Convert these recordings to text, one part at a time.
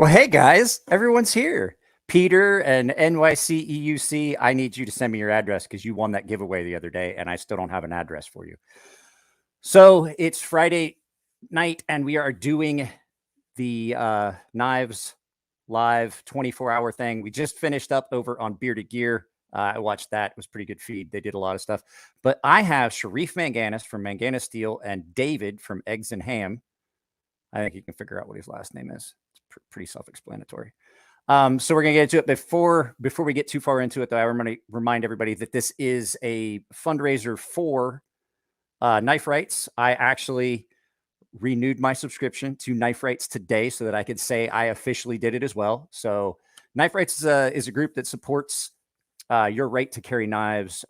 Well, hey guys, everyone's here. Peter and NYCEUC, I need you to send me your address because you won that giveaway the other day and I still don't have an address for you. So it's Friday night and we are doing the Knives Live 24-hour thing. We just finished up over on Bearded Gear. I watched that. It was a pretty good feed. They did a lot of stuff. But I have Sharif Manganis from Manganis Steel and David from Eggs and Ham. I think you can figure out what his last name is. It's pretty self-explanatory. So we're going to get into it. Before we get too far into it, though, I want to remind everybody that this is a fundraiser for Knife Rights. I actually renewed my subscription to Knife Rights today so that I could say I officially did it as well. So Knife Rights is a group that supports your right to carry knives,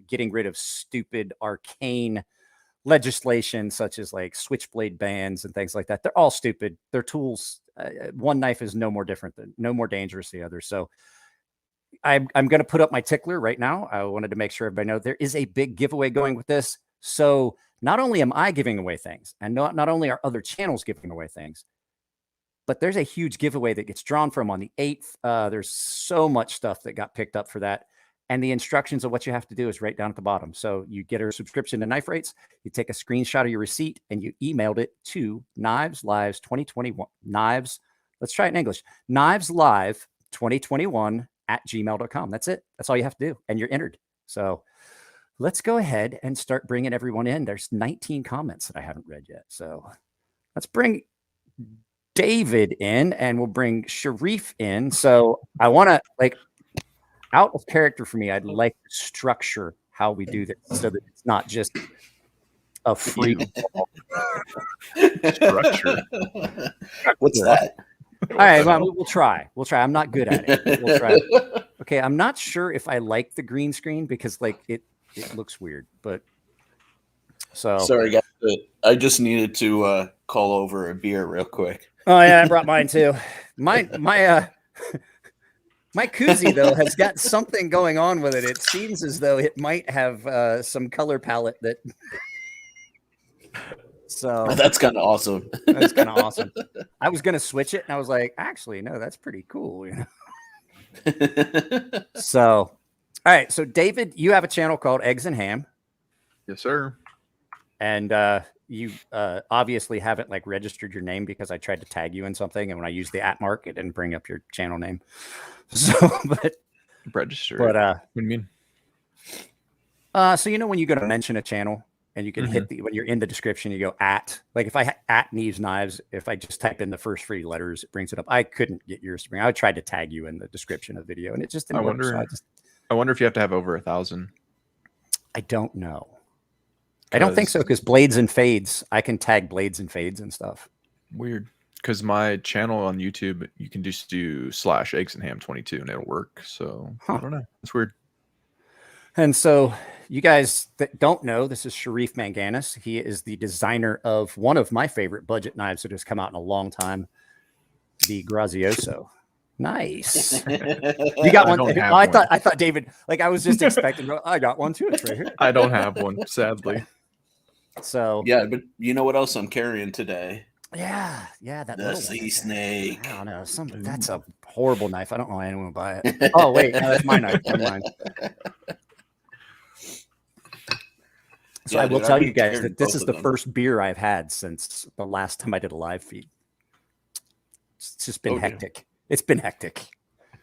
getting rid of stupid, arcane legislation such as like switchblade bans and things like that. They're all stupid. They're tools. One knife is no more dangerous than the other. So I'm going to put up my tickler right now. I wanted to make sure everybody knows there is a big giveaway going with this. So not only am I giving away things, and not only are other channels giving away things, but there's a huge giveaway that gets drawn from on the 8th. There's so much stuff that got picked up for that. And the instructions of what you have to do is right down at the bottom. So you get a subscription to Knife Rights, you take a screenshot of your receipt, and you emailed it to Knives Lives 2021. Knives, let's try it in English. Knives Live 2021 at gmail.com. That's it. That's all you have to do. And you're entered. So let's go ahead and start bringing everyone in. There's 19 comments that I haven't read yet. So let's bring David in, and we'll bring Sharif in. So I want to, like, out of character for me, I'd like to structure how we do this so that it's not just a free structure. What's that? All right, well, we'll try. I'm not good at it. We'll try. Okay, I'm not sure if I like the green screen because like it looks weird, but so sorry guys, I just needed to call over a beer real quick. Oh yeah, I brought mine too. My koozie, though, has got something going on with it. It seems as though it might have some color palette that. So that's kind of awesome. That's kind of awesome. I was going to switch it, and I was like, actually, no, that's pretty cool. You know? So, all right. So, David, you have a channel called Eggs and Ham. Yes, sir. And you obviously haven't like registered your name because I tried to tag you in something, and when I used the @ mark, it didn't bring up your channel name. So, but register. But what do you mean? So you know when you go to mention a channel and you can hit when you're in the description, you go @ like if I @ Neves Knives, if I just type in the first 3 letters, it brings it up. I couldn't get yours to bring. I tried to tag you in the description of the video, and it just didn't work. I wonder if you have to have over 1,000. I don't know. I don't think so because Blades and Fades, I can tag Blades and Fades and stuff. Weird. Because my channel on YouTube, you can just do /eggsandham22 and it'll work. So I don't know. It's weird. And so you guys that don't know, this is Sharif Manganis. He is the designer of one of my favorite budget knives that has come out in a long time, the Grazioso. Nice. You got one. I thought David, like I was just expecting. I got one too. It's right here. I don't have one, sadly. So yeah, but you know what else I'm carrying today? Yeah, that the sea snake. I don't know. That's a horrible knife. I don't know why anyone would buy it. Oh wait, no, that's my knife. Never mind. So I will tell you guys that this is the first beer I've had since the last time I did a live feed. It's just been hectic. Yeah. It's been hectic.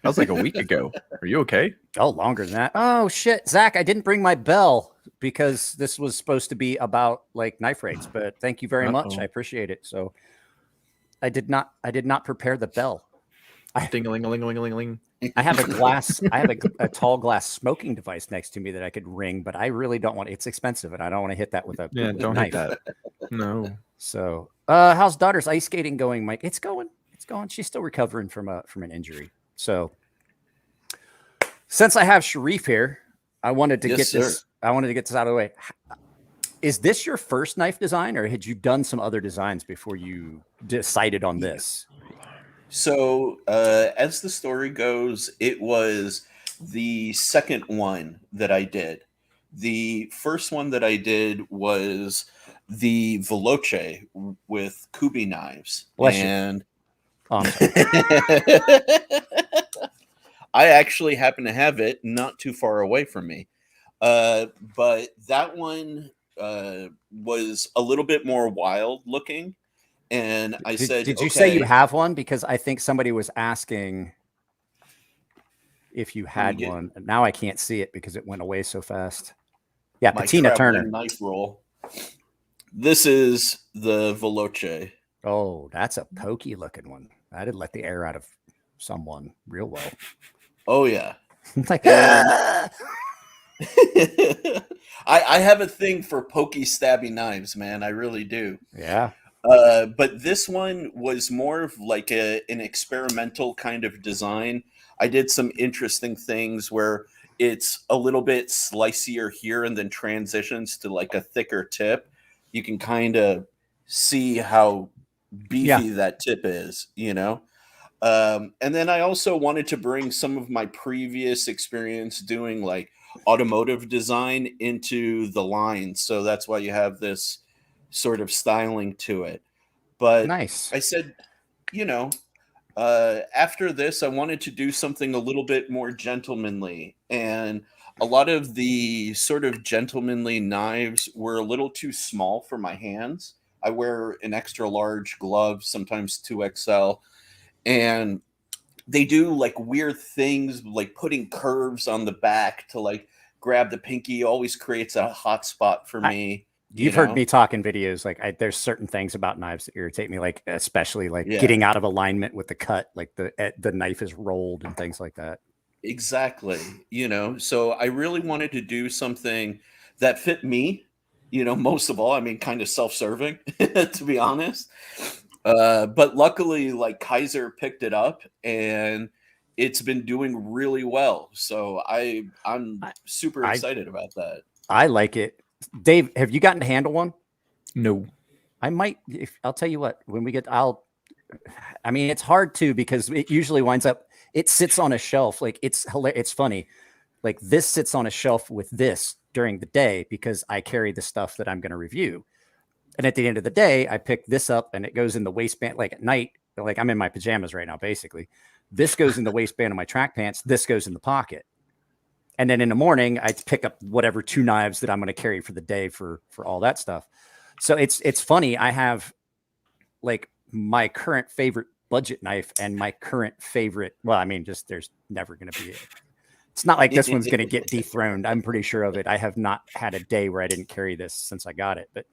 That was like a week ago. Are you okay? Oh, longer than that. Oh shit, Zach, I didn't bring my bell because this was supposed to be about like knife rates, but thank you very much. I appreciate it. So I did not prepare the bell. Ding-a-ling-a-ling-a-ling-a-ling. I have a glass. I have a tall glass smoking device next to me that I could ring, but I really don't want. It's expensive, and I don't want to hit that with a don't knife. Hit that. No. So, how's daughter's ice skating going, Mike? It's going. She's still recovering from an injury. So, since I have Sharif here, I wanted to get this. I wanted to get this out of the way. Is this your first knife design, or had you done some other designs before you decided on this? So, as the story goes, it was the second one that I did. The first one that I did was the Veloce with Kubi knives. Bless and Oh, I'm sorry. I actually happen to have it not too far away from me. But that one was a little bit more wild looking. And I said, did you say you have one? Because I think somebody was asking if you had one. Now I can't see it because it went away so fast. Yeah, Patina Turner. Knife roll. This is the Veloce. Oh, that's a pokey looking one. I did let the air out of someone real well. Oh, yeah. Like, I have a thing for pokey, stabby knives, man. I really do. Yeah. But this one was more of like an experimental kind of design. I did some interesting things where it's a little bit slicier here and then transitions to like a thicker tip. You can kind of see how beefy that tip is, you know? And then I also wanted to bring some of my previous experience doing like automotive design into the line. So that's why you have this sort of styling to it. But nice. I said, you know, after this, I wanted to do something a little bit more gentlemanly. And a lot of the sort of gentlemanly knives were a little too small for my hands. I wear an extra large glove, sometimes 2XL. And they do like weird things, like putting curves on the back to like grab the pinky always creates a hot spot for me. You've heard me talk in videos. Like there's certain things about knives that irritate me, like especially like getting out of alignment with the cut, like the knife is rolled and things like that. Exactly. You know, so I really wanted to do something that fit me, you know, most of all. I mean, kind of self-serving, to be honest. But luckily, like Kaiser picked it up and it's been doing really well. So I'm super excited about that. I like it. Dave, have you gotten to handle one? No. I might. I'll tell you what, when we get, I mean, it's hard to, because it usually winds up, it sits on a shelf. Like it's hilarious. It's funny. Like this sits on a shelf with this during the day because I carry the stuff that I'm going to review. And at the end of the day, I pick this up and it goes in the waistband. Like at night, like I'm in my pajamas right now, basically. This goes in the waistband of my track pants. This goes in the pocket. And then in the morning, I pick up whatever 2 knives that I'm going to carry for the day for all that stuff. So it's funny. I have like my current favorite budget knife and my current favorite. Well, I mean, just there's never going to be. It's not like this one's going to get dethroned. I'm pretty sure of it. I have not had a day where I didn't carry this since I got it. But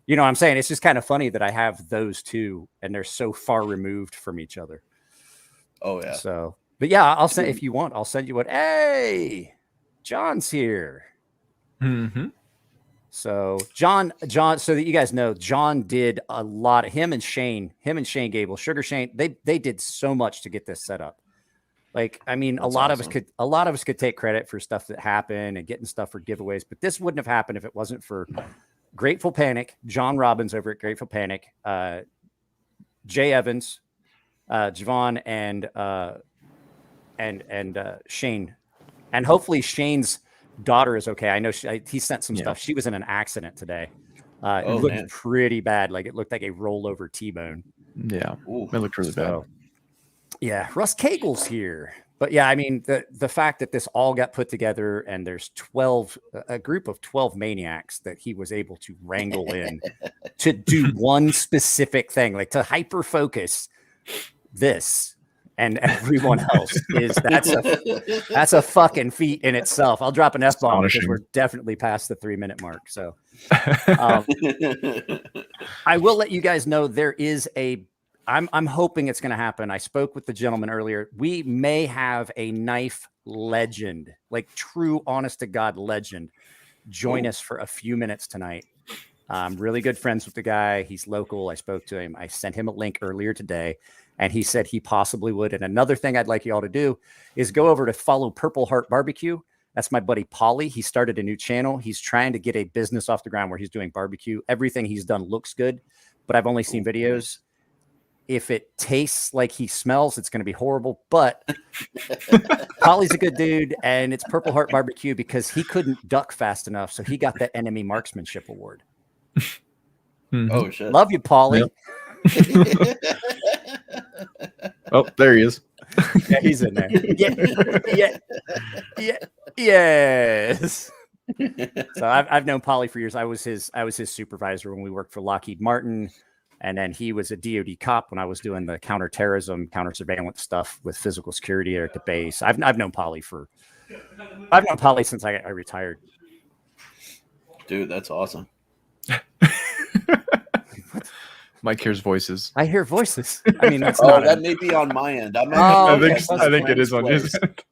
you know what I'm saying? It's just kind of funny that I have those two and they're so far removed from each other. Oh, yeah. So, but yeah, I'll send, if you want, I'll send you what. Hey, John's here. Mm-hmm. So John, so that you guys know, John did a lot of him and Shane Gable, Sugar Shane. They did so much to get this set up. Like, I mean, a lot of us could take credit for stuff that happened and getting stuff for giveaways, but this wouldn't have happened if it wasn't for Grateful Panic, John Robbins over at Grateful Panic, Jay Evans, Javon, and Shane, and hopefully Shane's daughter is okay. I know he sent some stuff. She was in an accident today. It looked pretty bad. Like it looked like a rollover T-bone. Yeah, it looked really bad. Yeah, Russ Cagle's here. But yeah, I mean, the fact that this all got put together and there's a group of 12 maniacs that he was able to wrangle in to do one specific thing, like to hyper focus this and everyone else that's a fucking feat in itself. I'll drop an F-bomb because we're definitely past the 3-minute mark. So I will let you guys know there is I'm hoping it's going to happen. I spoke with the gentleman earlier. We may have a knife legend, like true, honest to God legend, join us for a few minutes tonight. I'm really good friends with the guy. He's local. I spoke to him. I sent him a link earlier today, and he said he possibly would. And another thing I'd like you all to do is go over to follow Purple Heart Barbecue. That's my buddy Paulie. He started a new channel. He's trying to get a business off the ground where he's doing barbecue. Everything he's done looks good, but I've only seen videos. If it tastes like he smells, it's going to be horrible. But Paulie's a good dude, and it's Purple Heart Barbecue because he couldn't duck fast enough, so he got that enemy marksmanship award. Oh shit! Love you, Paulie. Yep. Oh, there he is. Yeah, he's in there. Yeah. Yes. So I've known Polly for years. I was his supervisor when we worked for Lockheed Martin, and then he was a DoD cop when I was doing the counterterrorism, counter surveillance stuff with physical security there at the base. I've known Polly since I retired. Dude, that's awesome. Mike hears voices. I hear voices. I mean, that's that may be on my end. I think it is on his end.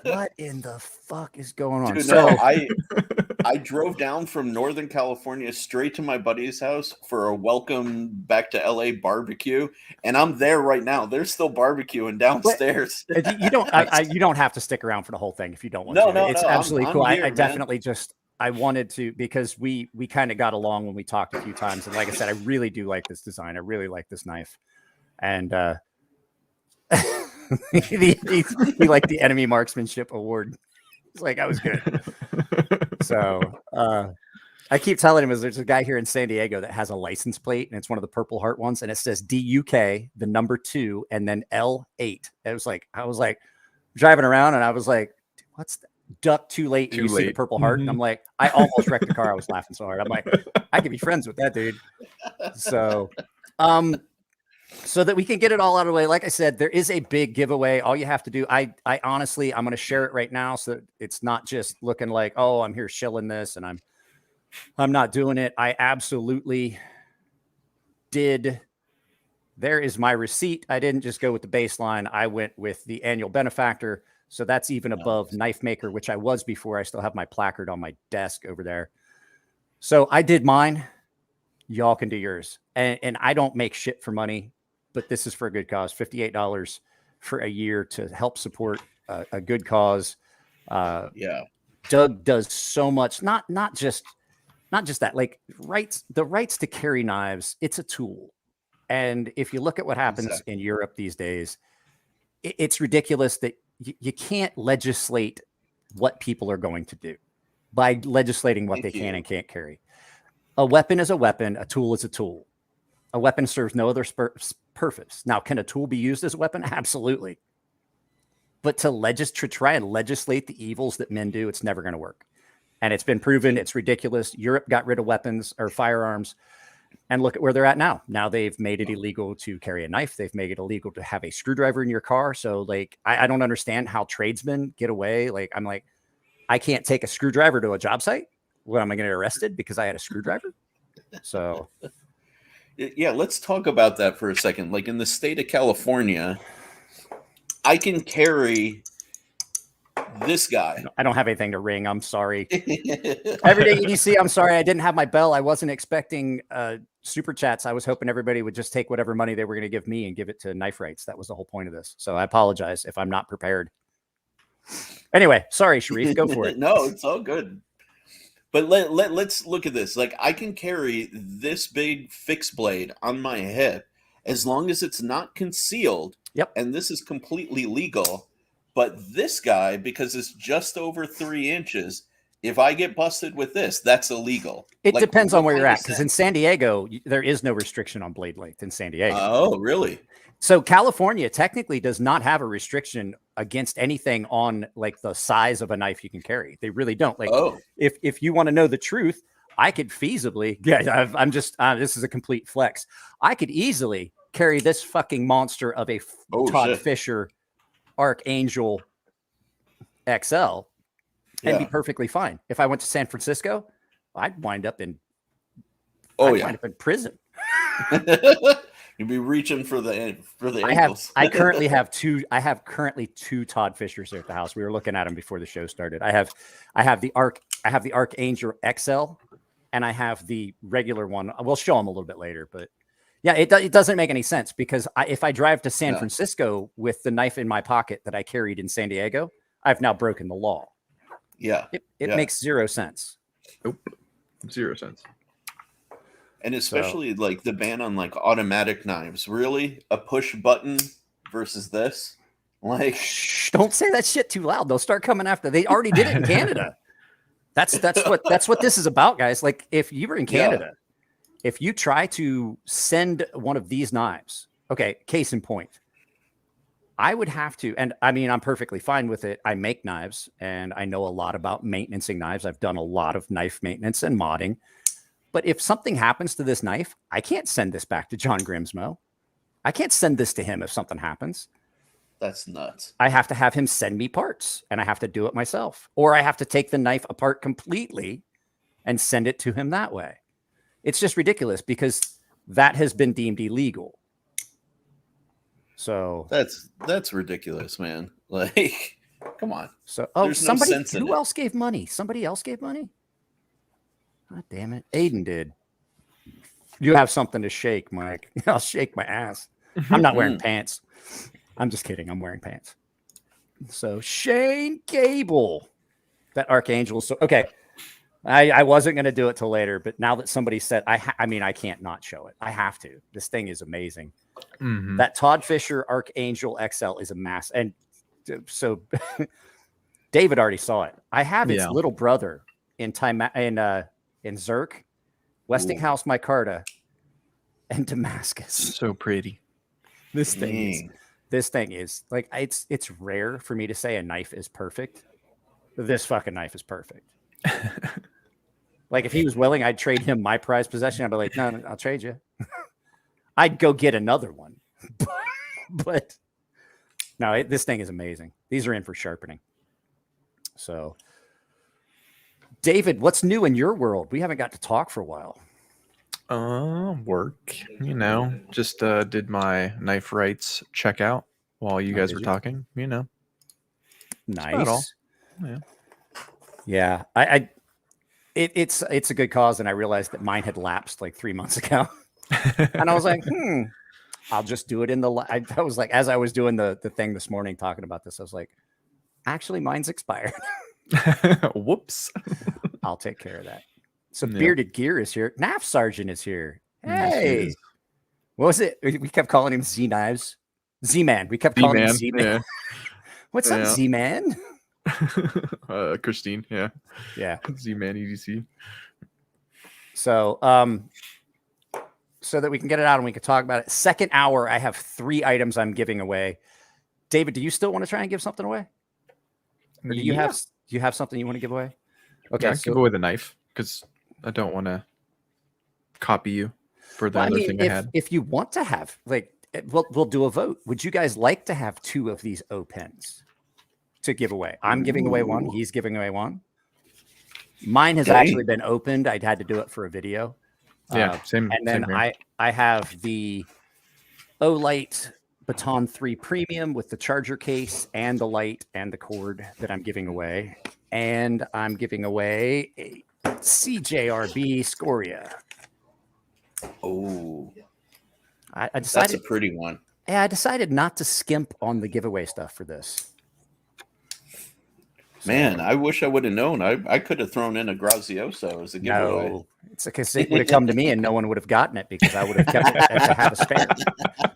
What in the fuck is going on? Dude, So no, I drove down from Northern California straight to my buddy's house for a welcome back to LA barbecue, and I'm there right now. They're still barbecuing downstairs. you don't you don't have to stick around for the whole thing if you don't want to. It's absolutely cool. Here, I definitely I wanted to, because we kind of got along when we talked a few times, and like I said, I really do like this design. I really like this knife, and he liked the enemy marksmanship award. It's like, I was good. So I keep telling him, there's a guy here in San Diego that has a license plate, and it's one of the Purple Heart ones, and it says DUK, the number 2, and then L8. I was like driving around, and I was like, what's that? Duck too late. Too see late. the Purple Heart. And I'm like, I almost wrecked the car. I was laughing so hard. I'm like, I could be friends with that dude. So that we can get it all out of the way. Like I said, there is a big giveaway. All you have to do, I honestly, I'm going to share it right now, so that it's not just looking like, oh, I'm here shilling this and I'm not doing it. I absolutely did. There is my receipt. I didn't just go with the baseline. I went with the annual benefactor. So that's even above Knife Maker, which I was before. I still have my placard on my desk over there. So I did mine. Y'all can do yours. And I don't make shit for money, but this is for a good cause. $58 for a year to help support a good cause. Doug does so much. Not just that. Like the rights to carry knives. It's a tool. And if you look at what happens in Europe these days, it's ridiculous that you can't legislate what people are going to do by legislating what they can and can't carry. A weapon is a weapon. A tool is a tool. A weapon serves no other purpose. Now, can a tool be used as a weapon? Absolutely. But to try and legislate the evils that men do, it's never going to work. And it's been proven. It's ridiculous. Europe got rid of weapons or firearms. And look at where they're at now. Now they've made it illegal to carry a knife. They've made it illegal to have a screwdriver in your car. So like, I don't understand how tradesmen get away. Like, I'm like, I can't take a screwdriver to a job site. What, am I going to get arrested because I had a screwdriver? So yeah, let's talk about that for a second. Like in the state of California, I can carry this guy. I don't have anything to ring. I'm sorry. Everyday EDC, I'm sorry. I didn't have my bell. I wasn't expecting super chats. I was hoping everybody would just take whatever money they were going to give me and give it to Knife Rights. That was the whole point of this. So I apologize if I'm not prepared. Anyway, sorry, Sharif. Go for it. No, it's all good. But let's look at this. Like, I can carry this big fixed blade on my hip as long as it's not concealed. Yep. And this is completely legal. But this guy, because it's just over 3 inches, if I get busted with this, that's illegal. It depends on where you're at. Because in San Diego, there is no restriction on blade length in San Diego. Oh, really? So California technically does not have a restriction against anything on like the size of a knife you can carry. They really don't. Like, if you want to know the truth, I could feasibly, I'm just, this is a complete flex. I could easily carry this fucking monster of a Todd Fisher Archangel XL and be perfectly fine. If I went to San Francisco, I'd wind up in prison. You'd be reaching for the ankles. I have currently two Todd Fishers here at the house. We were looking at them before the show started. I have the Archangel XL, and I have the regular one. We'll show them a little bit later, but yeah, it doesn't make any sense because if I drive to San Francisco with the knife in my pocket that I carried in San Diego, I've now broken the law. Yeah, it makes zero sense. Nope, 0 cents. And especially like the ban on like automatic knives. Really? A push button versus this? Like, shh, don't say that shit too loud. They'll start coming after. They already did it in Canada. That's what this is about, guys. Like if you were in Canada, if you try to send one of these knives Okay, case in point. I would have to, and I mean, I'm perfectly fine with it. I make knives and I know a lot about maintaining knives. I've done a lot of knife maintenance and modding. But if something happens to this knife, I can't send this back to John Grimsmo. I can't send this to him if something happens. That's nuts. I have to have him send me parts and I have to do it myself. Or I have to take the knife apart completely and send it to him that way. It's just ridiculous because that has been deemed illegal. So that's ridiculous, man. Like, come on. So There's somebody no sense in who it. else gave money? Somebody else gave money? God damn it. Aiden did. You have something to shake, Mike. I'll shake my ass. I'm not wearing pants. I'm just kidding. I'm wearing pants. So Shane Gable. That Archangel. So okay. I wasn't going to do it till later, but now that somebody said, I mean, I can't not show it. I have to. This thing is amazing. Mm-hmm. That Todd Fisher Archangel XL is a mass. And so David already saw it. I have its little brother in Zurich, Westinghouse micarta, and Damascus. So pretty. This thing is like, it's rare for me to say a knife is perfect. This fucking knife is perfect. Like if he was willing, I'd trade him my prized possession. I'd be like, no, I'll trade you. I'd go get another one. But no, this thing is amazing. These are in for sharpening. So, David, what's new in your world? We haven't got to talk for a while. Work. Just did my knife rights checkout while you guys were talking. Nice. That's about all. Yeah. It's a good cause, and I realized that mine had lapsed like 3 months ago. And I was like, I'll just do it in the. I was like, as I was doing the thing this morning talking about this, I was like, actually, mine's expired. Whoops. I'll take care of that. So Bearded Gear is here. NAF Sergeant is here. Hey, Yes, what was it? We kept calling him Z Knives. Z-Man. We kept calling him Z-Man. Yeah. What's up, Z-Man? Christine. Yeah. Z-Man EDC. So, so that we can get it out and we can talk about it. Second hour, I have 3 items I'm giving away. David, do you still want to try and give something away? Or do you have something you want to give away? Okay, yeah, give away the knife because I don't want to copy you for the other thing I had. If you want to have, like, we'll do a vote. Would you guys like to have 2 of these O pens to give away? I'm giving away one. He's giving away one. Mine has actually been opened. I'd had to do it for a video. Yeah, same. And then I have the Olight Baton 3 Premium with the charger case and the light and the cord that I'm giving away. And I'm giving away a CJRB Scoria. Oh, I decided that's a pretty one. Yeah, I decided not to skimp on the giveaway stuff for this. Man, I wish I would have known. I could have thrown in a Grazioso as a giveaway. No, it's because it would have come to me and no one would have gotten it because I would have kept it to have a spare.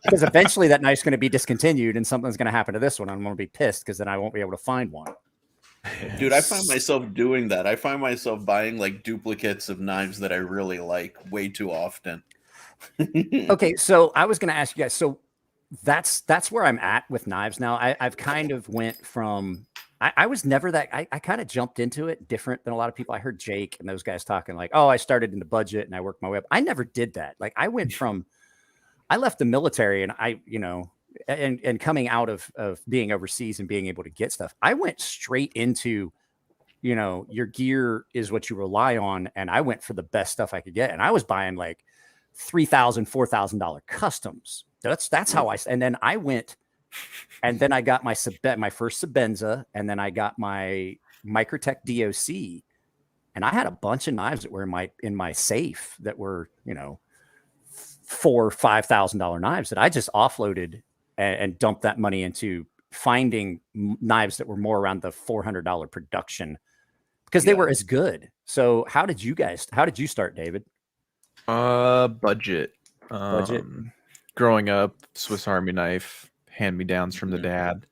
Because eventually that knife's going to be discontinued and something's going to happen to this one. I'm going to be pissed because then I won't be able to find one. Dude, I find myself doing that. I find myself buying like duplicates of knives that I really like way too often. Okay, so I was going to ask you guys. So that's where I'm at with knives now. I've kind of went from. I was never that. I kind of jumped into it different than a lot of people. I heard Jake and those guys talking like, "Oh, I started in the budget and I worked my way up." I never did that. Like I went from. I left the military and and coming out of being overseas and being able to get stuff, I went straight into, your gear is what you rely on. And I went for the best stuff I could get. And I was buying like $3,000, $4,000 customs. That's how and then I went, and then I got my first Sebenza, and then I got my Microtech DOC. And I had a bunch of knives that were in my safe that were, $4,000 or $5,000 knives that I just offloaded and dumped that money into finding knives that were more around the $400 production because they were as good. So how did you start, David? Budget. Budget. Growing up, Swiss Army knife, hand-me-downs from the dad.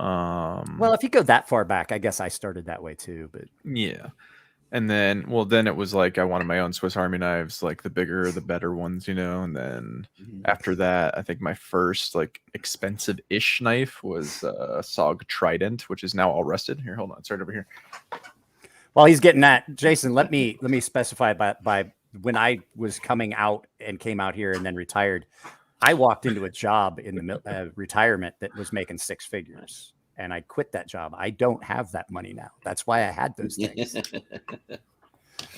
Well, if you go that far back, I guess I started that way too. But yeah. And then, well, then it was like I wanted my own Swiss Army knives, like the bigger, the better ones, And then after that, I think my first like expensive-ish knife was a SOG Trident, which is now all rusted. Here, hold on, it's right over here. While he's getting that, Jason, let me specify by when I was coming out and came out here and then retired, I walked into a job in the retirement that was making six figures. And I quit that job. I don't have that money now. That's why I had those things.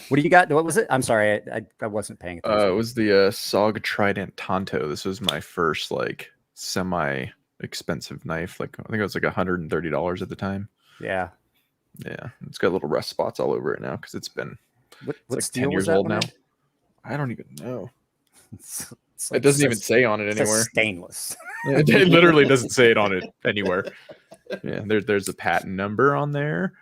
What do you got? What was it? I'm sorry. I wasn't paying attention. It was the SOG Trident Tonto. This was my first like semi-expensive knife. Like I think it was like $130 at the time. Yeah. Yeah. It's got little rust spots all over it now because it's been what like steel 10 years old now. I don't even know. It doesn't even say on it anywhere. Stainless. It literally doesn't say it on it anywhere. Yeah, there's a patent number on there,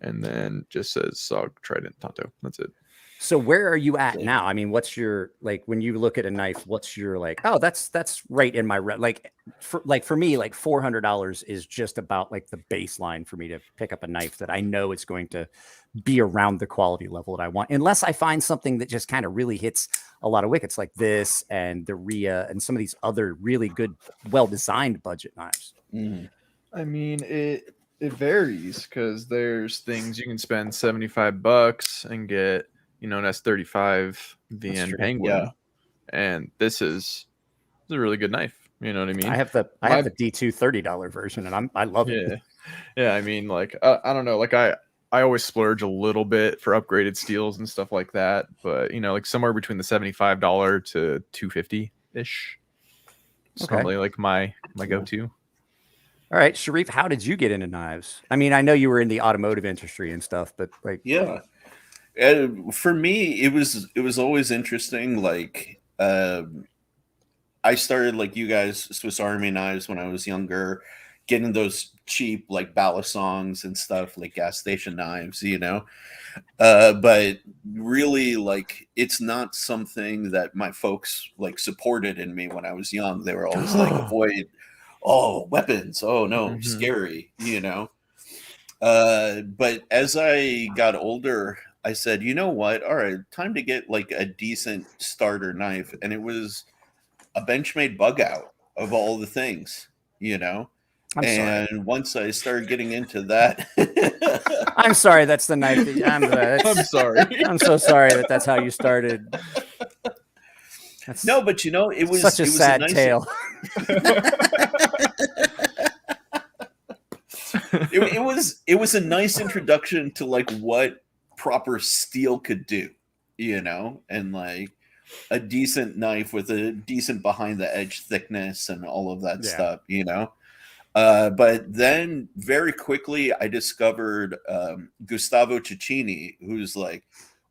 and then just says SOG Trident Tonto. That's it. So where are you at now? I mean, what's your like when you look at a knife? What's your like? Oh, that's right in my like for me, like $400 is just about like the baseline for me to pick up a knife that I know it's going to be around the quality level that I want, unless I find something that just kind of really hits a lot of wickets, like this and the Rhea and some of these other really good, well-designed budget knives. Mm-hmm. I mean, it varies because there's things you can spend $75 and get, an S35 VN Penguin. Yeah. And this is a really good knife. You know what I mean? I have the D2 $30 version and I love it. Yeah. I mean, like, I don't know, like I always splurge a little bit for upgraded steels and stuff like that. But, like somewhere between the $75 to $250-ish. It's normally like my go-to. All right, Sharif, how did you get into knives? I mean, I know you were in the automotive industry and stuff, but like, yeah, for me, it was always interesting. Like, I started like you guys, Swiss Army knives when I was younger, getting those cheap like balisongs and stuff, like gas station knives, But really, like, it's not something that my folks like supported in me when I was young. They were always like, avoid. Oh, weapons. Oh no, scary, But as I got older, I said, you know what? All right, time to get like a decent starter knife. And it was a Benchmade Bug Out of all the things, And sorry. once I started getting into that, I'm sorry, that's the knife. I'm sorry. I'm so sorry that's how you started. No, but it was such a sad tale. It was a nice introduction to like what proper steel could do, and like a decent knife with a decent behind the edge thickness and all of that stuff, But then very quickly I discovered Gustavo Cecchini, who's like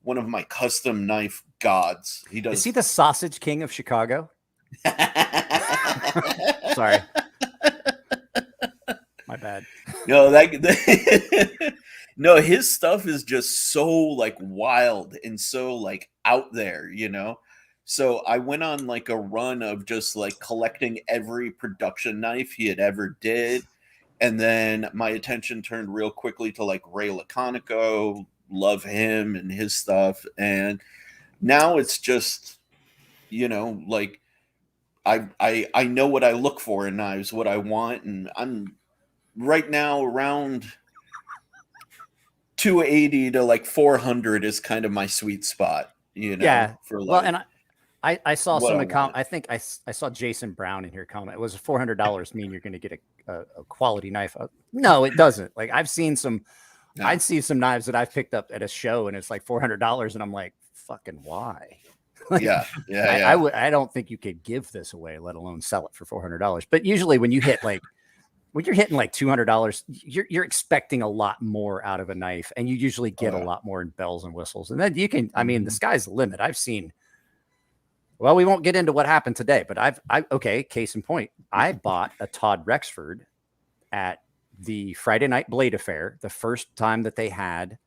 one of my custom knife gods. Is he the Sausage King of Chicago? Sorry. My bad. No, no, his stuff is just so like wild and so like out there, So I went on like a run of just like collecting every production knife he had ever did. And then my attention turned real quickly to like Ray Laconico, love him and his stuff. And now it's just, like I know what I look for in knives, what I want. And I'm right now around 280 to like 400 is kind of my sweet spot, Yeah. For like, well, and I saw someone comment. I think I saw Jason Brown in here comment. It was $400 mean you're going to get a quality knife? No, it doesn't. Like I've seen some. No. I'd see some knives that I've picked up at a show, and it's like $400, and I'm like, fucking why? Like, I don't think you could give this away, let alone sell it for $400. But usually, when you hit like when you're hitting like $200, you're expecting a lot more out of a knife, and you usually get a lot more in bells and whistles. And then you can. I mean, the sky's the limit. I've seen. Well, we won't get into what happened today, but okay, case in point, I bought a Todd Rexford at the Friday Night Blade Affair, the first time that they had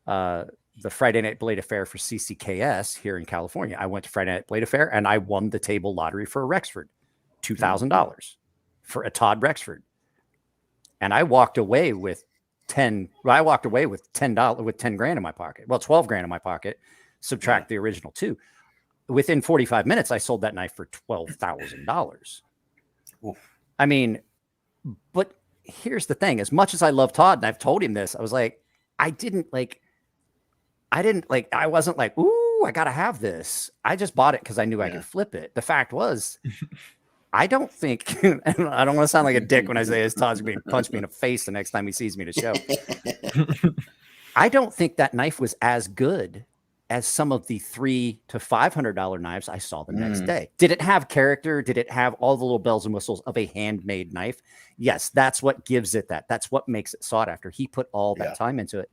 the Friday Night Blade Affair for CCKS here in California. I went to Friday Night Blade Affair and I won the table lottery for a Rexford, $2,000 for a Todd Rexford. And I walked away with I walked away with $10 with 10 grand in my pocket. Well, 12 grand in my pocket, subtract the original 2. Within 45 minutes, I sold that knife for $12,000. I mean, but here's the thing. As much as I love Todd, and I've told him this, I was like, I wasn't like, ooh, I got to have this. I just bought it because I knew I could flip it. The fact was, I don't think, I don't want to sound like a dick when I say this, Todd's going to punch me in the face the next time he sees me at a show. I don't think that knife was as good as some of the $300 to $500 knives I saw the next day. Did it have character? Did it have all the little bells and whistles of a handmade knife? Yes, that's what gives it that. That's what makes it sought after. He put all that time into it.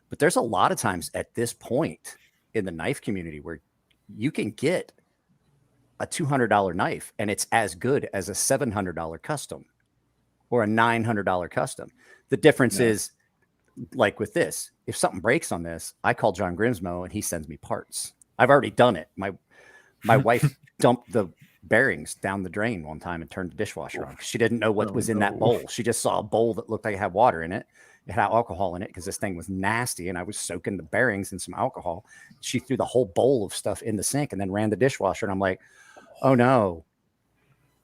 But there's a lot of times at this point in the knife community where you can get a $200 knife and it's as good as a $700 custom or a $900 custom. The difference is, like with this, if something breaks on this, I call John Grimsmo and he sends me parts. I've already done it. My wife dumped the bearings down the drain one time and turned the dishwasher on. She didn't know what was in that bowl. She just saw a bowl that looked like it had water in it. It had alcohol in it because this thing was nasty, and I was soaking the bearings in some alcohol. She threw the whole bowl of stuff in the sink and then ran the dishwasher. And I'm like, oh no.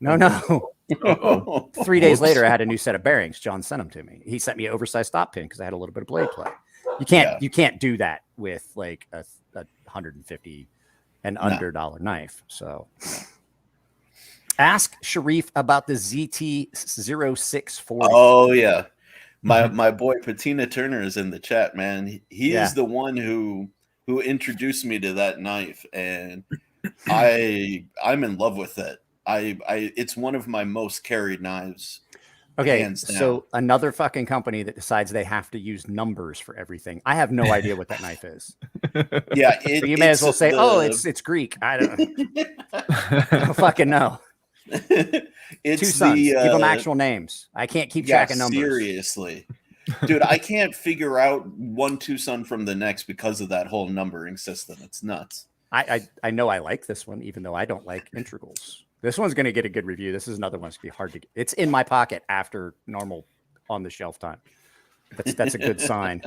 3 days later, I had a new set of bearings. John sent them to me. He sent me an oversized stop pin because I had a little bit of blade play. You can't do that with like a $150 and under dollar knife. So ask Sharif about the ZT-0640. Oh yeah. My boy Patina Turner is in the chat, man. He is the one who introduced me to that knife, and I'm in love with it. It's one of my most carried knives. Okay, so another fucking company that decides they have to use numbers for everything. I have no idea what that knife is. Yeah, so you may as well say, it's Greek. I don't fucking know. It's 2 sons. Give them actual names. I can't keep track of numbers. Seriously. Dude, I can't figure out one Tucson from the next because of that whole numbering system. It's nuts. I know I like this one, even though I don't like integrals. This one's going to get a good review. This is another one that's going to be hard to get. It's in my pocket after normal on the shelf time. That's a good sign.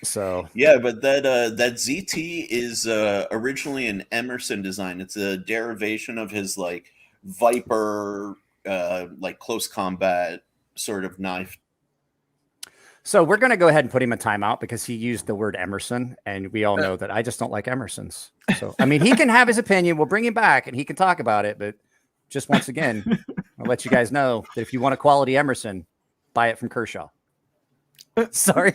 So yeah, but that ZT is originally an Emerson design. It's a derivation of his like Viper, like close combat sort of knife. So we're going to go ahead and put him in timeout because he used the word Emerson, and we all know that I just don't like Emersons. So, I mean, he can have his opinion. We'll bring him back and he can talk about it. But just once again, I'll let you guys know that if you want a quality Emerson, buy it from Kershaw. Sorry.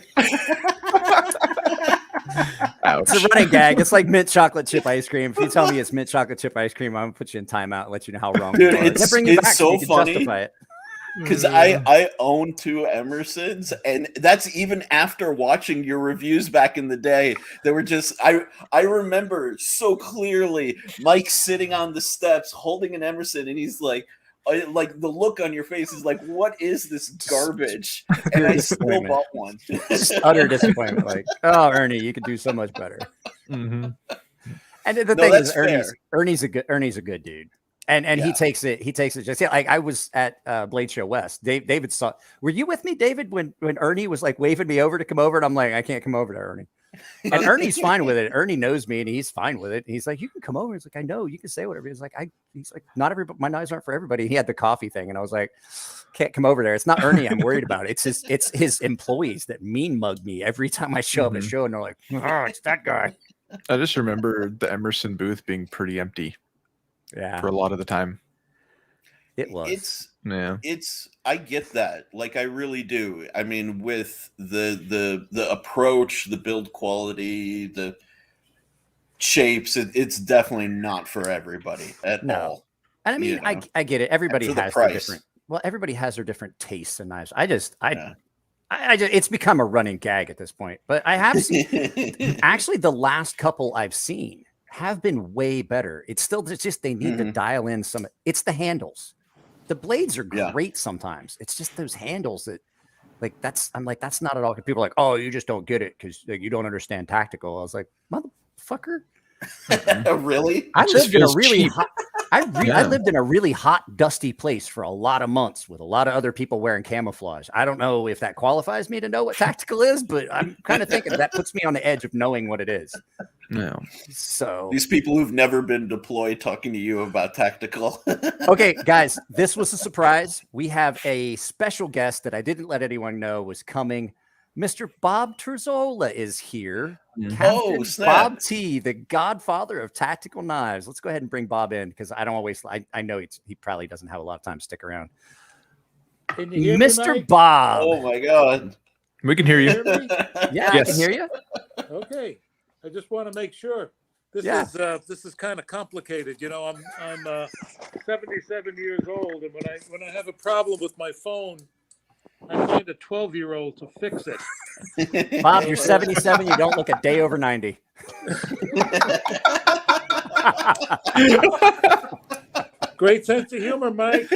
It's a running gag. It's like mint chocolate chip ice cream. If you tell me it's mint chocolate chip ice cream, I'm going to put you in timeout and let you know how wrong Dude, you are. it's so funny. Justify it. Because I own 2 Emersons, and that's even after watching your reviews back in the day. They were just I remember so clearly Mike sitting on the steps holding an Emerson, and he's like the look on your face is like, what is this garbage? And I still bought one. Just utter disappointment. Like, oh, Ernie, you could do so much better. Mm-hmm. And the thing is, Ernie's a good dude. And he takes it just like I was at Blade Show West. David saw. Were you with me, David, when Ernie was like waving me over to come over, and I'm like, I can't come over to Ernie. And Ernie's fine with it. Ernie knows me, and he's fine with it. He's like, you can come over. He's like, I know, you can say whatever. He's like, not everybody. My knives aren't for everybody. He had the coffee thing, and I was like, can't come over there. It's not Ernie I'm worried about. It's his employees that mean mug me every time I show up at a show, and they're like, oh, it's that guy. I just remember the Emerson booth being pretty empty. Yeah, for a lot of the time. It was. I get that. Like, I really do. I mean, with the approach, the build quality, the shapes, it's definitely not for everybody at all. And I mean, I get it. Everybody has their different. Well, everybody has their different tastes in knives. I just it's become a running gag at this point. But I have seen actually the last couple I've seen have been way better. It's just they need to dial in some. It's the handles. The blades are great sometimes. It's just those handles that, like, that's not at all. People are like, oh, you just don't get it because you don't understand tactical. I was like, motherfucker. Really? I lived in a really hot, I lived in a really hot, dusty place for a lot of months with a lot of other people wearing camouflage. I don't know if that qualifies me to know what tactical is, but I'm kind of thinking that puts me on the edge of knowing what it is. No. So these people who've never been deployed talking to you about tactical. Okay, guys, this was a surprise. We have a special guest that I didn't let anyone know was coming. Mr. Bob Terzuolo is here. Captain Bob T, the godfather of tactical knives. Let's go ahead and bring Bob in because I don't always. I know he probably doesn't have a lot of time to stick around. Can you hear Mr. me, Bob. Oh my God. We can hear you. Hear me? Yeah, I can hear you. Okay, I just want to make sure. This is kind of complicated. You know, I'm 77 years old, and when I have a problem with my phone, I find a 12-year-old to fix it. Bob, you're 77. You don't look a day over 90. Great sense of humor, Mike.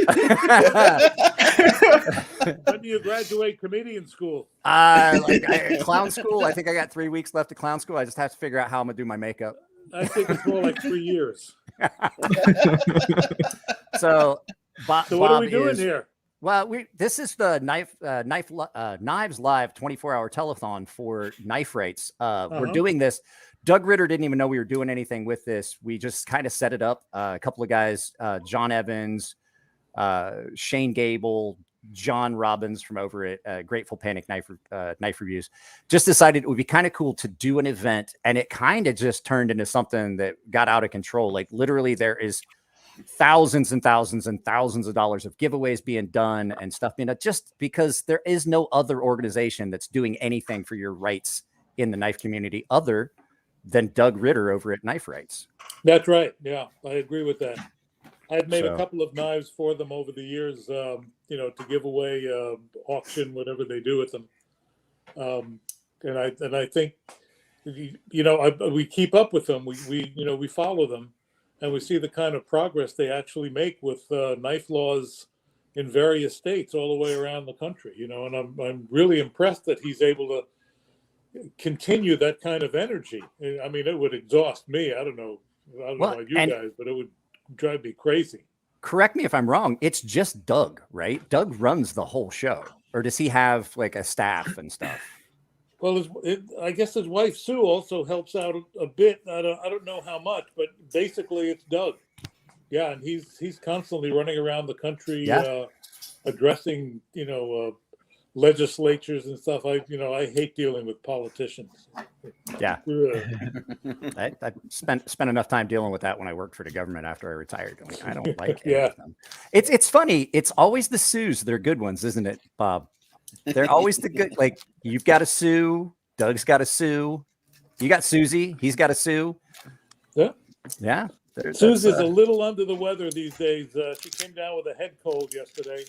When do you graduate comedian school? Clown school. I think I got 3 weeks left of clown school. I just have to figure out how I'm gonna do my makeup. I think it's more like 3 years. So, Bob are we doing here? Well, this is the Knives Live 24-hour telethon for knife rates. We're doing this. Doug Ritter didn't even know we were doing anything with this. We just kind of set it up. A couple of guys, John Evans, Shane Gable, John Robbins from over at Grateful Panic Knife Reviews, just decided it would be kind of cool to do an event, and it kind of just turned into something that got out of control. Like literally, there is thousands and thousands and thousands of dollars of giveaways being done and stuff being done just because there is no other organization that's doing anything for your rights in the knife community other than Doug Ritter over at Knife Rights. That's right. Yeah, I agree with that. I've made a couple of knives for them over the years, to give away, auction, whatever they do with them. And I think, we keep up with them. We follow them. And we see the kind of progress they actually make with knife laws in various states all the way around the country, and I'm really impressed that he's able to continue that kind of energy. I mean, it would exhaust me. I don't know about you guys, but it would drive me crazy. Correct me if I'm wrong. It's just Doug, right? Doug runs the whole show, or does he have like a staff and stuff? Well, I guess his wife Sue also helps out a bit. I don't know how much, but basically it's Doug. Yeah, and he's constantly running around the country, addressing legislatures and stuff. I hate dealing with politicians. Yeah, I spent enough time dealing with that when I worked for the government after I retired. I don't like any of them. It's funny. It's always the Sues. They're good ones, isn't it, Bob? They're always the good. Like you've got a Sue, Doug's got a Sue, you got Susie, he's got a Sue. Yeah. Susie's a little under the weather these days. She came down with a head cold yesterday.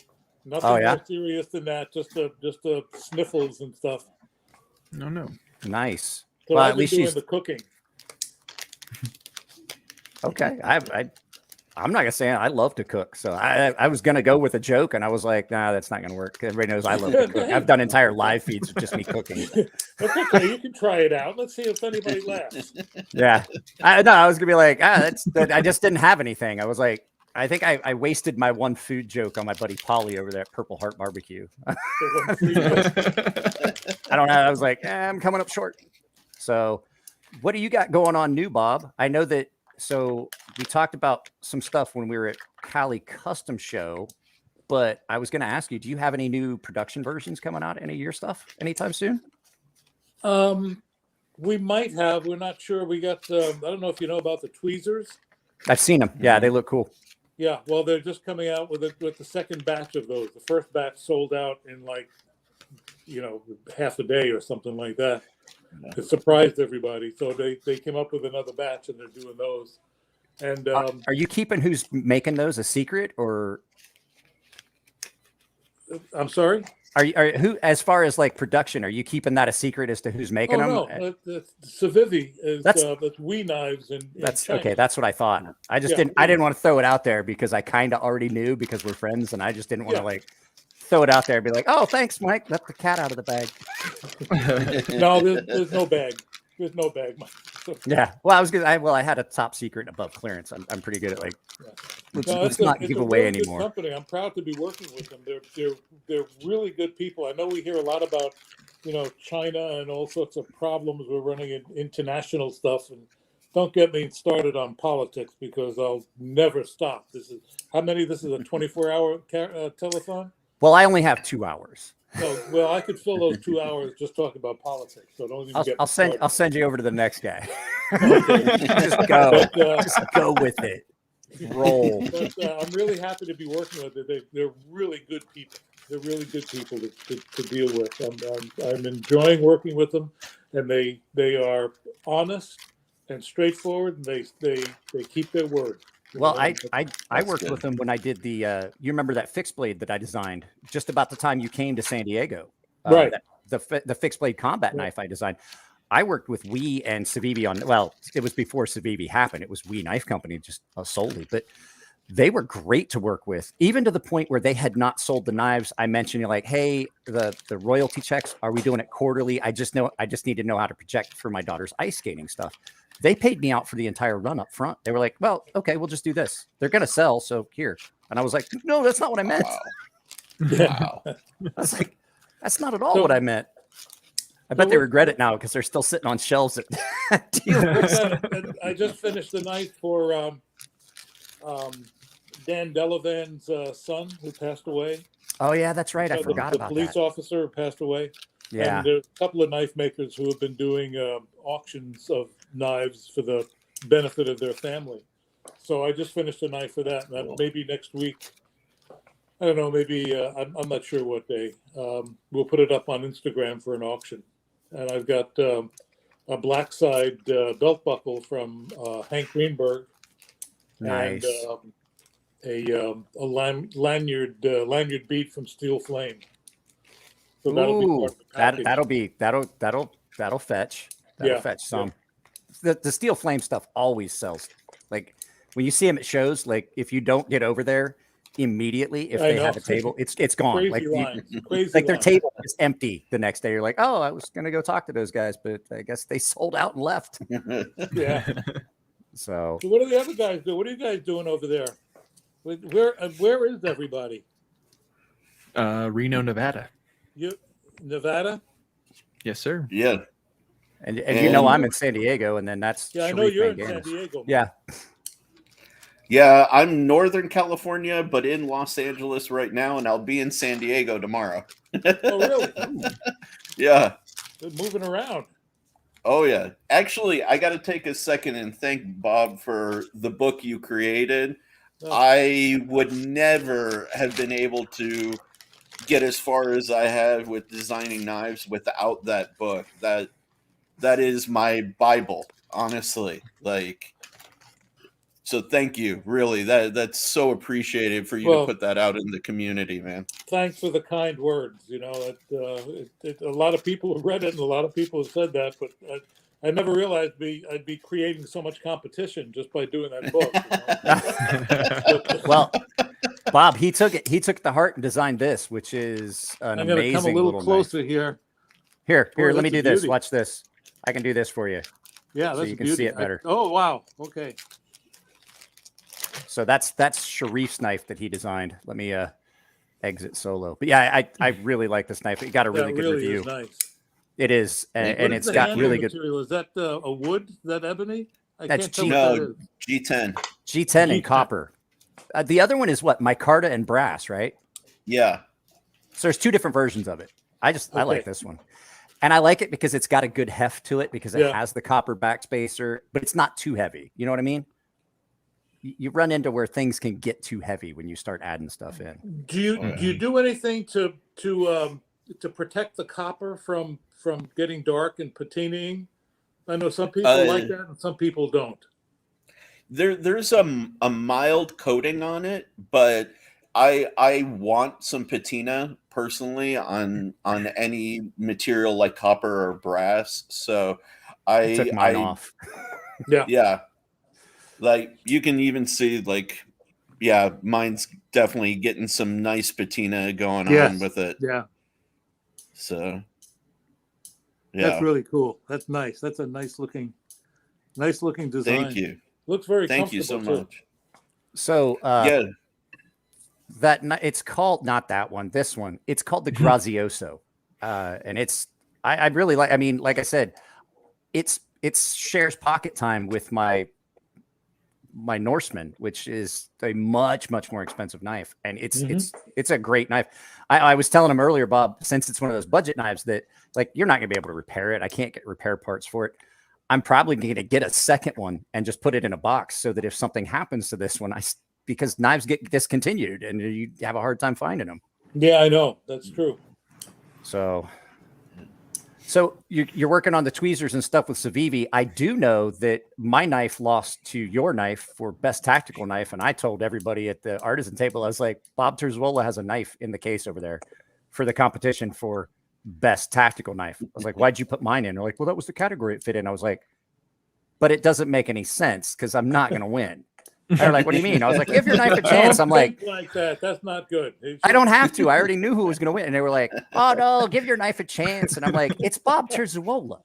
Nothing more serious than that. Just the sniffles and stuff. No. Nice. So well, at least doing the cooking. Okay, I'm not gonna say I love to cook, so I was gonna go with a joke, and I was like, nah, that's not gonna work. Everybody knows I love to cook. I've done entire live feeds with just me cooking. That's okay. You can try it out. Let's see if anybody laughs. Yeah, I was gonna be like, I just didn't have anything. I was like, I think I wasted my one food joke on my buddy Polly over there at Purple Heart Barbecue. I don't know. I was like, I'm coming up short. So, what do you got going on new, Bob? I know that. So we talked about some stuff when we were at Cali Custom Show, but I was going to ask you, do you have any new production versions coming out? Any of your stuff anytime soon? We might have. We're not sure. We got. I don't know if you know about the tweezers. I've seen them. Yeah, they look cool. Yeah, well, they're just coming out with the second batch of those. The first batch sold out in half a day or something like that. It surprised everybody. So they came up with another batch and they're doing those. And are you keeping who's making those a secret, or? I'm sorry? Are who, as far as like production, are you keeping that a secret as to who's making them? No, Civivi is that's We Knives and that's China. Okay. That's what I thought. I didn't want to throw it out there because I kind of already knew because we're friends, and I just didn't want to throw it out there and be like, oh, thanks, Mike. Let the cat out of the bag. No, there's no bag. There's no bag, Mike. Yeah. Well, I had a top secret above clearance. I'm pretty good at like, let's not give away really anymore. Good company. I'm proud to be working with them. They're really good people. I know we hear a lot about, China and all sorts of problems we're running in international stuff. And don't get me started on politics because I'll never stop. This is a 24-hour telethon. Well, I only have 2 hours. No, well, I could fill those 2 hours just talking about politics. So don't even get me started. I'll send you over to the next guy. Okay. Just go. Just go with it. Roll. But I'm really happy to be working with them. They're really good people. They're really good people to deal with. I'm enjoying working with them, and they are honest and straightforward, and they keep their word. Well, I worked good. with them when I did the. You remember that fixed blade that I designed just about the time you came to San Diego, Right? The fixed blade combat knife I designed. I worked with Wee and Civivi on. Well, it was before Civivi happened. It was Wee Knife Company just solely, but they were great to work with, even to the point where they had not sold the knives. I mentioned, like, hey, the royalty checks, are we doing it quarterly? I just need to know how to project for my daughter's ice skating stuff. They paid me out for the entire run up front. They were like, well, okay, we'll just do this. They're going to sell. So here. And I was like, no, that's not what I meant. Wow. I was like, that's not at all what I meant. I bet they regret it now because they're still sitting on shelves at dealers. I just finished the knife for Dan Delavan's son who passed away. Oh, yeah, that's right. I forgot about that. The police officer who passed away. Yeah. And there's a couple of knife makers who have been doing auctions of knives for the benefit of their family. So I just finished a knife for that. And maybe next week, I don't know, maybe I'm not sure what day. We'll put it up on Instagram for an auction. And I've got a black side belt buckle from Hank Greenberg. Nice. And a lanyard bead from Steel Flame. So that'll fetch. That'll fetch some. Yeah. The Steel Flame stuff always sells. Like when you see them at shows, like if you don't get over there immediately, if they have a table, it's gone. Crazy their table is empty the next day. You're like, oh, I was gonna go talk to those guys, but I guess they sold out and left. Yeah. So what do the other guys do? What are you guys doing over there? Where is everybody? Reno, Nevada. Nevada? Yes, sir. Yeah. And you know I'm in San Diego, and then that's I know you're in San Diego. Yeah. Yeah, I'm Northern California, but in Los Angeles right now, and I'll be in San Diego tomorrow. Oh, really? Yeah. They're moving around. Oh, yeah. Actually, I got to take a second and thank Bob for the book you created. Oh. I would never have been able to get as far as I have with designing knives without that book. That is my Bible, honestly. Like, so thank you. Really, that's so appreciated for you to put that out in the community, man. Thanks for the kind words. A lot of people have read it, and a lot of people have said that, but I never realized I'd be creating so much competition just by doing that book. Well, Bob, he took the heart and designed this, which is an amazing. I'm going to come a little closer knife. Here. Let me do this. Watch this. I can do this for you. Yeah, so you can see it better. Oh wow. Okay. So that's Sharif's knife that he designed. Let me exit solo. But yeah, I really like this knife. It got a really good review. Is nice. It is, and it's got really good material. Is that a wood? Is that ebony? That's G10. G10 and copper. The other one is what? Micarta and brass, right? Yeah. So there's two different versions of it. I like this one. And I like it because it's got a good heft to it because it has the copper backspacer, but it's not too heavy. You know what I mean? You run into where things can get too heavy when you start adding stuff in. Do you do anything to protect the copper from getting dark and patinaing? I know some people like that and some people don't. There's a mild coating on it, but I want some patina personally on any material like copper or brass. So I took mine off. Yeah. Like you can even see mine's definitely getting some nice patina going on with it. Yeah. So yeah. That's really cool. That's nice. That's a nice looking Nice looking design. Thank you. Looks very Thank you so comfortable, too. much. So Yeah. it's called, not that one, this one. It's called the Grazioso, and I really like. I mean, like I said, it shares pocket time with my Norseman, which is a much more expensive knife, and it's a great knife. I was telling him earlier, Bob, since it's one of those budget knives that like you're not gonna be able to repair it. I can't get repair parts for it. I'm probably going to get a second one and just put it in a box so that if something happens to this one, because knives get discontinued and you have a hard time finding them. Yeah, I know. That's true. So you're working on the tweezers and stuff with Civivi. I do know that my knife lost to your knife for best tactical knife. And I told everybody at the artisan table, I was like, Bob Terzuolo has a knife in the case over there for the competition for best tactical knife. I was like, why'd you put mine in? They're like, well, that was the category it fit in. I was like, but it doesn't make any sense because I'm not going to win. They're like, what do you mean? I was like, give your knife a chance. I'm like that. That's not good. I don't have to. I already knew who was going to win. And they were like, oh, no, give your knife a chance. And I'm like, it's Bob Terzuolo.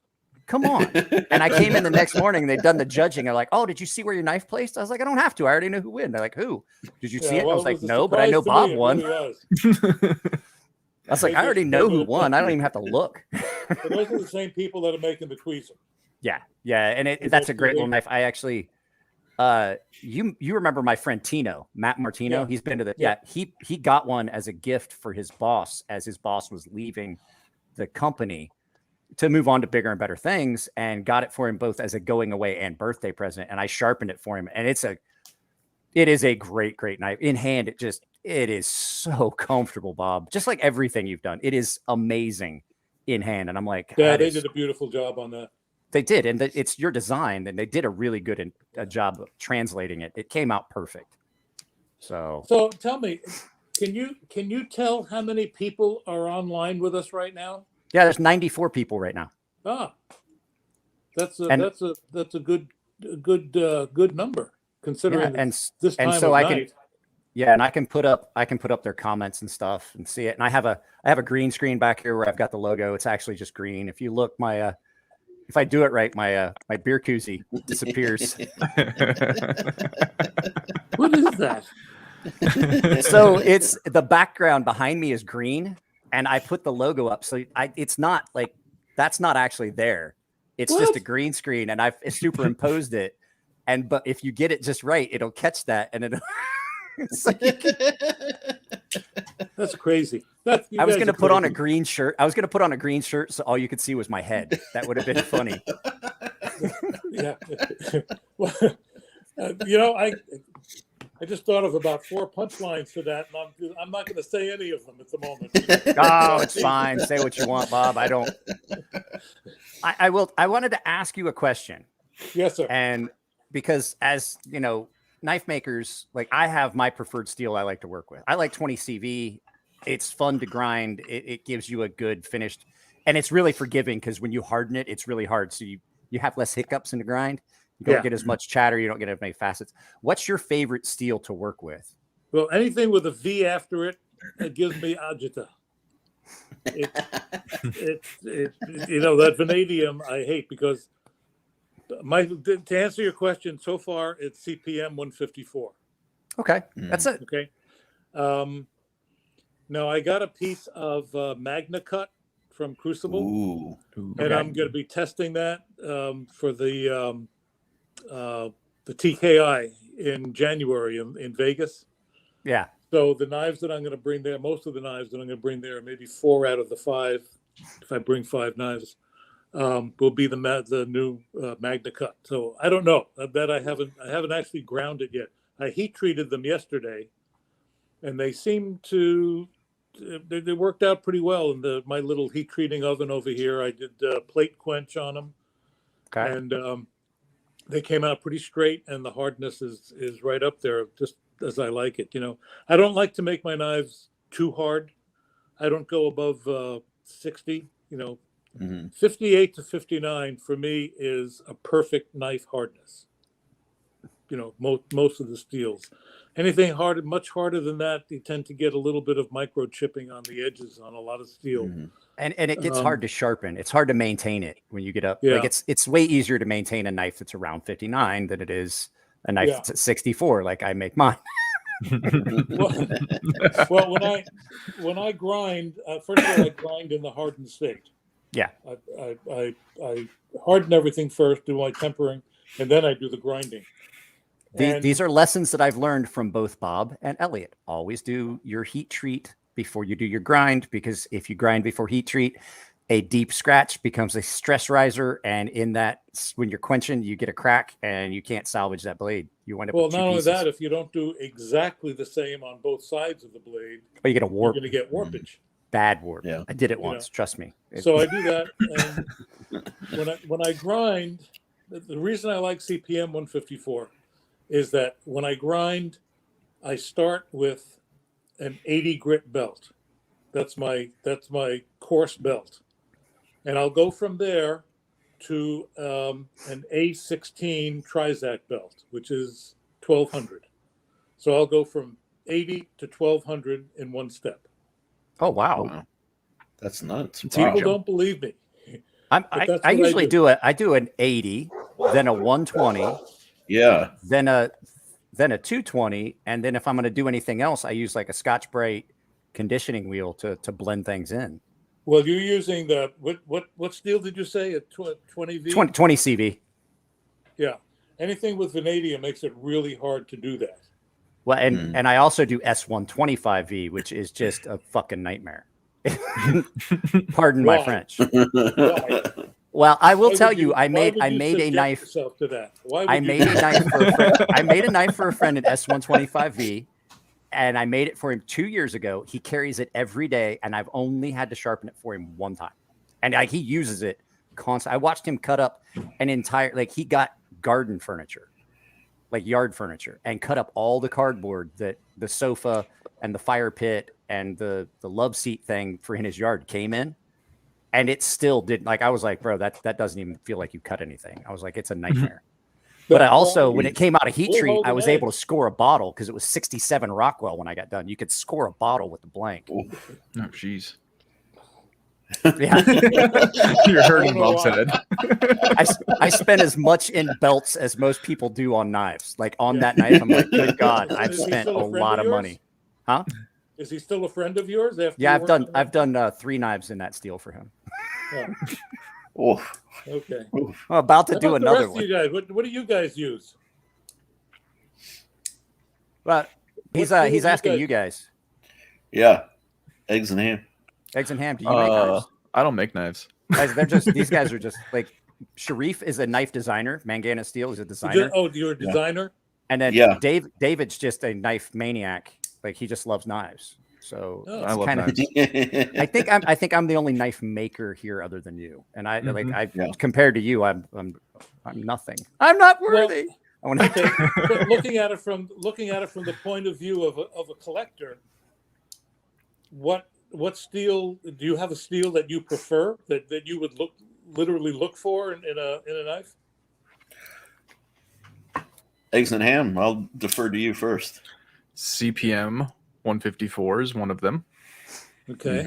Come on. And I came in the next morning and they'd done the judging. They're like, oh, did you see where your knife placed? I was like, I don't have to. I already know who win. They're like, who? Did you see it? Well, I was like, no, but I know Bob won. I was like, I already know who won. I don't even have to look. But those are the same people that are making the tweezer. Yeah. And that's a great little knife. I actually, you remember my friend Tino, Matt Martino? Yeah. He's been to he got one as a gift for his boss as his boss was leaving the company to move on to bigger and better things, and got it for him both as a going away and birthday present. And I sharpened it for him. And it is a great knife in hand. It is so comfortable, Bob. Just like everything you've done, it is amazing in hand. And I'm like, yeah, they did a beautiful job on that. They did, and it's your design, and they did a really good job of translating it. It came out perfect. So tell me, can you tell how many people are online with us right now? Yeah, there's 94 people right now. That's a good number considering this time so of I night. And I can put up their comments and stuff and see it. And I have a green screen back here where I've got the logo. It's actually just green. If you look, if I do it right, my beer koozie disappears. What is that? So it's the background behind me is green, and I put the logo up. So it's not like that's not actually there. It's just a green screen, and I've superimposed it. But if you get it just right, it'll catch that, and it'll. That's crazy. I was going to put on a green shirt. So all you could see was my head. That would have been funny. Yeah. Well, I just thought of about 4 punchlines to that, and I'm not going to say any of them at the moment. Oh, it's fine. Say what you want, Bob. I don't. I will. I wanted to ask you a question. Yes, sir. And because as you know, knife makers, like I have my preferred steel I like to work with. I like 20 CV. It's fun to grind. It gives you a good finished, and it's really forgiving because when you harden it, it's really hard. So you have less hiccups in the grind. You don't get as much chatter. You don't get as many facets. What's your favorite steel to work with? Well, anything with a V after it gives me agita. That vanadium I hate because to answer your question, so far it's CPM 154. Okay, that's it. Okay. Now I got a piece of Magna Cut from Crucible, and I'm going to be testing that for the TKI in January in Vegas. Yeah. So the knives that I'm going to bring there, most of the knives that I'm going to bring there, maybe 4 out of the 5, if I bring 5 knives, will be the new Magna Cut. So I don't know. That I haven't actually ground it yet. I heat treated them yesterday, and they seem to they worked out pretty well in my little heat treating oven over here. I did plate quench on them, and they came out pretty straight, and the hardness is right up there, just as I like it. I don't like to make my knives too hard. I don't go above 60. 58 to 59 for me is a perfect knife hardness. most of the steels. Anything harder, much harder than that, you tend to get a little bit of microchipping on the edges on a lot of steel. Mm-hmm. And it gets hard to sharpen. It's hard to maintain it when you get up. Yeah. Like it's way easier to maintain a knife that's around 59 than it is a knife that's at 64, like I make mine. well, when I grind, first of all, I grind in the hardened state. Yeah. I harden everything first, do my tempering, and then I do the grinding. These are lessons that I've learned from both Bob and Elliot. Always do your heat treat before you do your grind, because if you grind before heat treat, a deep scratch becomes a stress riser, and in that, when you're quenching, you get a crack and you can't salvage that blade. You wind up with 2 not only pieces. that, if you don't do exactly the same on both sides of the blade, you get a warp. you're going to get warpage. Bad warp. Yeah. I did it once. Trust me. So I do that, and when I grind, the reason I like CPM 154 is that when I grind, I start with an 80 grit belt. That's my coarse belt, and I'll go from there to an A16 Trizac belt, which is 1200. So I'll go from 80 to 1200 in one step. Oh wow, that's nuts! People don't believe me. I usually do an 80, then a 120. Yeah. Then a 220, and then if I'm going to do anything else, I use like a Scotch-Brite conditioning wheel to blend things in. Well, you're using the what steel did you say? A 20V? 20 CV. Yeah. Anything with vanadium makes it really hard to do that. Well, and I also do S125V, which is just a fucking nightmare. Pardon my French. Well, I will tell you, I made a knife. I made a knife for a friend in S125V, and I made it for him 2 years ago. He carries it every day, and I've only had to sharpen it for him one time, and he uses it constantly. I watched him cut up an entire, he got garden furniture, like yard furniture, and cut up all the cardboard that the sofa and the fire pit and the love seat thing for in his yard came in. And it still didn't, I was like, bro, that doesn't even feel like you cut anything. I was like, it's a nightmare. But I also, when it came out of heat treat, I was able to score a bottle because it was 67 Rockwell when I got done. You could score a bottle with the blank. Oh, jeez. Yeah. You're hurting Bob's head. I spent as much in belts as most people do on knives. Like on that knife, I'm like, good God, I've spent a lot of money. Huh? Is he still a friend of yours? Yeah, I've done 3 knives in that steel for him. Oh. Okay. I'm about to do another one. You guys? What do you guys use? Well, he's asking you guys. Yeah, eggs and ham. Eggs and ham. Do you make knives? I don't make knives. Guys, these guys are just like Sharif is a knife designer. Mangana Steel is a designer. You're a designer. And then David's just a knife maniac. Like he just loves knives. So I love knives. I think I'm the only knife maker here other than you. And compared to you, I'm nothing. I'm not worthy. Okay. But looking at it from the point of view of a collector, what steel do you have? A steel that you prefer that you would literally look for in a knife? Eggs and ham. I'll defer to you first. CPM 154 is one of them. Okay.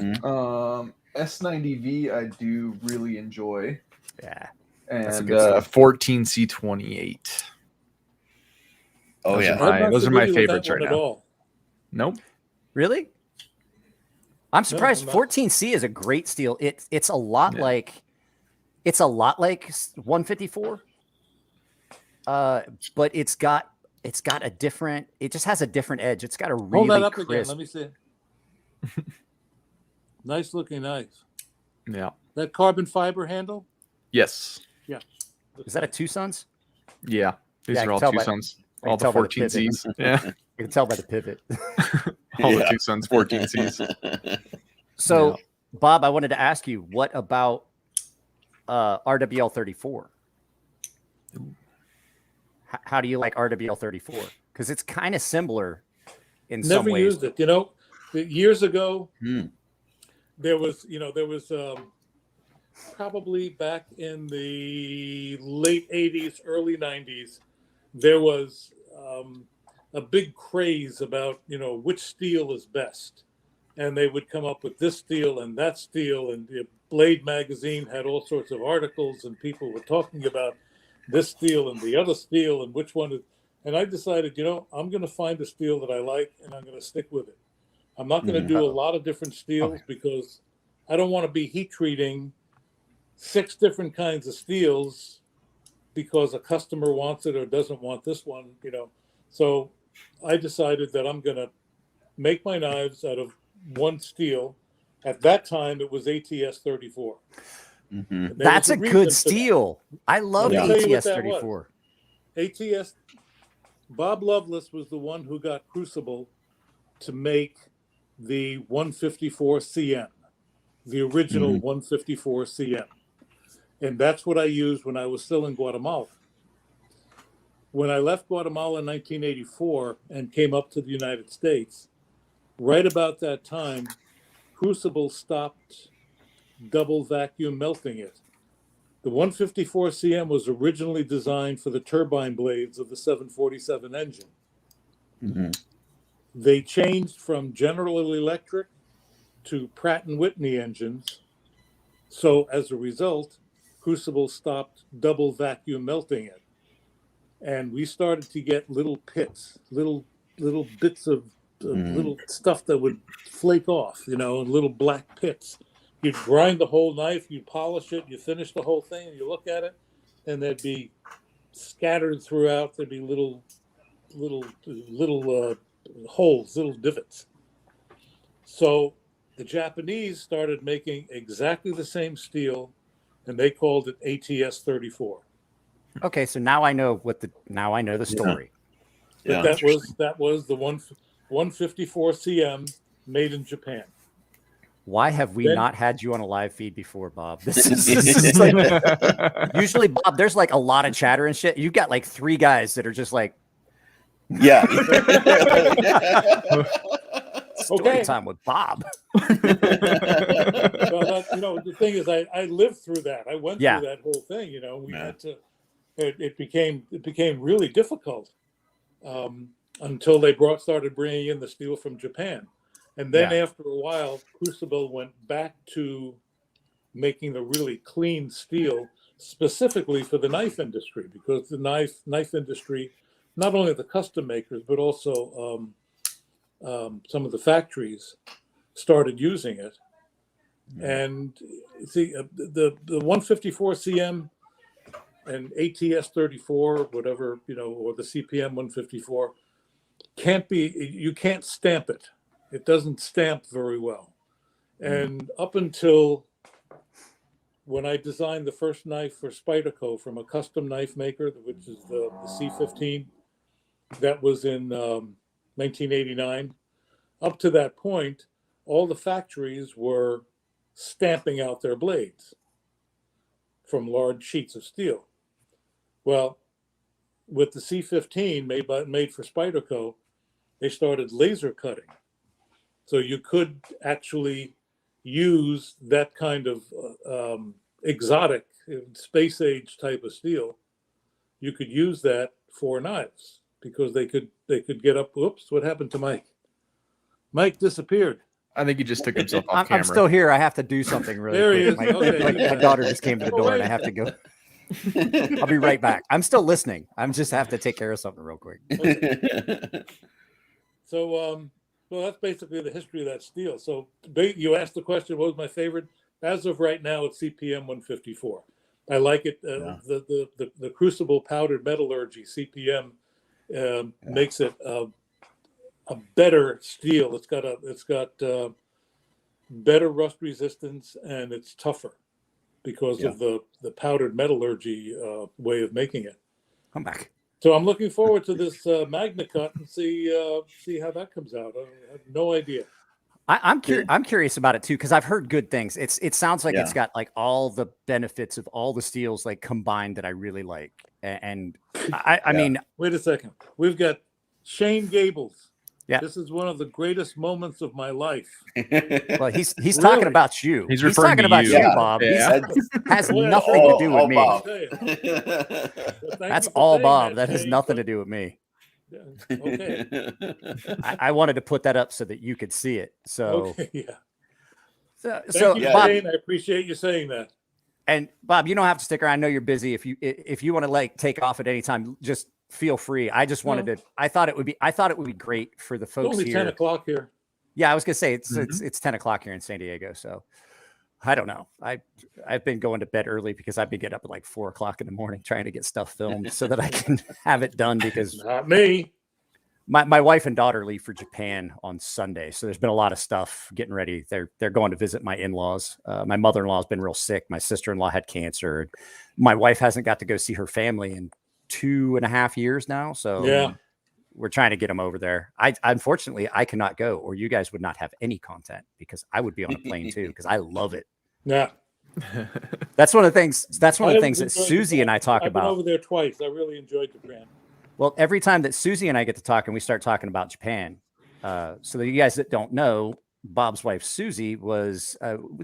S90V I do really enjoy. Yeah. And 14C28. Oh those are my favorites right now. All. Nope. Really? I'm surprised. 14C is a great steel. It's a lot like 154. But it just has a different edge. It's got a really hold that up crisp. Again. Let me see. Nice looking knife. Yeah. That carbon fiber handle? Yes. Yeah. Is that a Two Sons? Yeah. These are all Two Sons. All the 14Cs. Yeah. You can tell by the pivot. All the Two Sons 14Cs. So, Bob, I wanted to ask you, what about RWL 34? How do you like RWL 34? Because it's kind of similar in some ways. Never used it. Years ago, there was probably back in the late 80s, early 90s, there was a big craze about, which steel is best. And they would come up with this steel and that steel. And the Blade magazine had all sorts of articles, and people were talking about this steel and the other steel and which one. And I decided, I'm going to find a steel that I like, and I'm going to stick with it. I'm not going to do a lot of different steels because I don't want to be heat treating 6 different kinds of steels because a customer wants it or doesn't want this one, So I decided that I'm going to make my knives out of one steel. At that time, it was ATS 34. That's a good steel. I love ATS 34. ATS, Bob Lovelace was the one who got Crucible to make the 154 CM, the original 154 CM. And that's what I used when I was still in Guatemala. When I left Guatemala in 1984 and came up to the United States, right about that time, Crucible stopped double vacuum melting it. The 154 CM was originally designed for the turbine blades of the 747 engine. They changed from General Electric to Pratt & Whitney engines. So as a result, Crucible stopped double vacuum melting it. And we started to get little pits, little bits of little stuff that would flake off, and little black pits. You'd grind the whole knife, you polish it, you finish the whole thing, and you look at it, and there'd be scattered throughout. There'd be little holes, little divots. So the Japanese started making exactly the same steel, and they called it ATS 34. Okay, so now I know the story. But that was the 154 CM made in Japan. Why have we not had you on a live feed before, Bob? This is like, usually, Bob, there's like a lot of chatter and shit. You've got like 3 guys that are just like, story time with Bob. Well, the thing is, I lived through that. I went through that whole thing. We had to. It became really difficult until they started bringing in the steel from Japan. And then after a while, Crucible went back to making the really clean steel specifically for the knife industry, because the knife industry, not only the custom makers, but also some of the factories started using it. And see, the 154 CM and ATS 34, whatever, or the CPM 154, you can't stamp it. It doesn't stamp very well. And up until when I designed the first knife for Spyderco from a custom knife maker, which is the C15, that was in 1989, up to that point, all the factories were stamping out their blades from large sheets of steel. Well, with the C15 made for Spyderco, they started laser cutting. So you could actually use that kind of exotic space age type of steel. You could use that for knives because they could get up. Whoops, what happened to Mike? Mike disappeared. I think he just took himself off camera. I'm still here. I have to do something really quick. My daughter just came to the door and I have to go. I'll be right back. I'm still listening. I'm just have to take care of something real quick. Okay. So, well, that's basically the history of that steel. So you asked the question, what was my favorite? As of right now, it's CPM 154. I like it. The Crucible powdered metallurgy CPM makes it a better steel. It's got better rust resistance, and it's tougher because of the powdered metallurgy way of making it. Come back. So I'm looking forward to this Magna Cut and see how that comes out. I have no idea. I'm curious about it too, because I've heard good things. It sounds like it's got like all the benefits of all the steels like combined that I really like. And I mean, wait a second. We've got Shane Gables, Yeah. This is one of the greatest moments of my life. Well, he's Really? talking about you. He's referring talking to about you. you, Yeah. Bob. Yeah. Has Well, nothing to do with all me. Bob. Well, thank That's you for all saying Bob. That has Shane, nothing to but- do with me. Yeah, okay. I wanted to put that up so that you could see it. So, Okay. Yeah. so, Thank you, Bob, Shane. I appreciate you saying that. and Bob, you don't have to stick around. I know you're busy. If you want to like take off at any time, just feel free. I just wanted to. I thought it would be great for the It's folks only here. 10 o'clock here. Yeah, I was gonna say it's 10 o'clock here in San Diego. So I don't know. I've been going to bed early because I've been getting up at like 4 o'clock in the morning trying to get stuff filmed so that I can have it done because Not me. my wife and daughter leave for Japan on Sunday. So there's been a lot of stuff getting ready. They're going to visit my in-laws. My mother-in-law has been real sick. My sister-in-law had cancer. My wife hasn't got to go see her family in 2.5 years now. So Yeah. we're trying to get them over there. Unfortunately I cannot go, or you guys would not have any content because I would be on a plane too, because I love it. Yeah. That's one of the things. That's one of the things that enjoyed Susie and I talk I've been about. over there twice. I really enjoyed Japan. Well, every time that Susie and I get to talk and we start talking about Japan, so that you guys that don't know, Bob's wife Susie was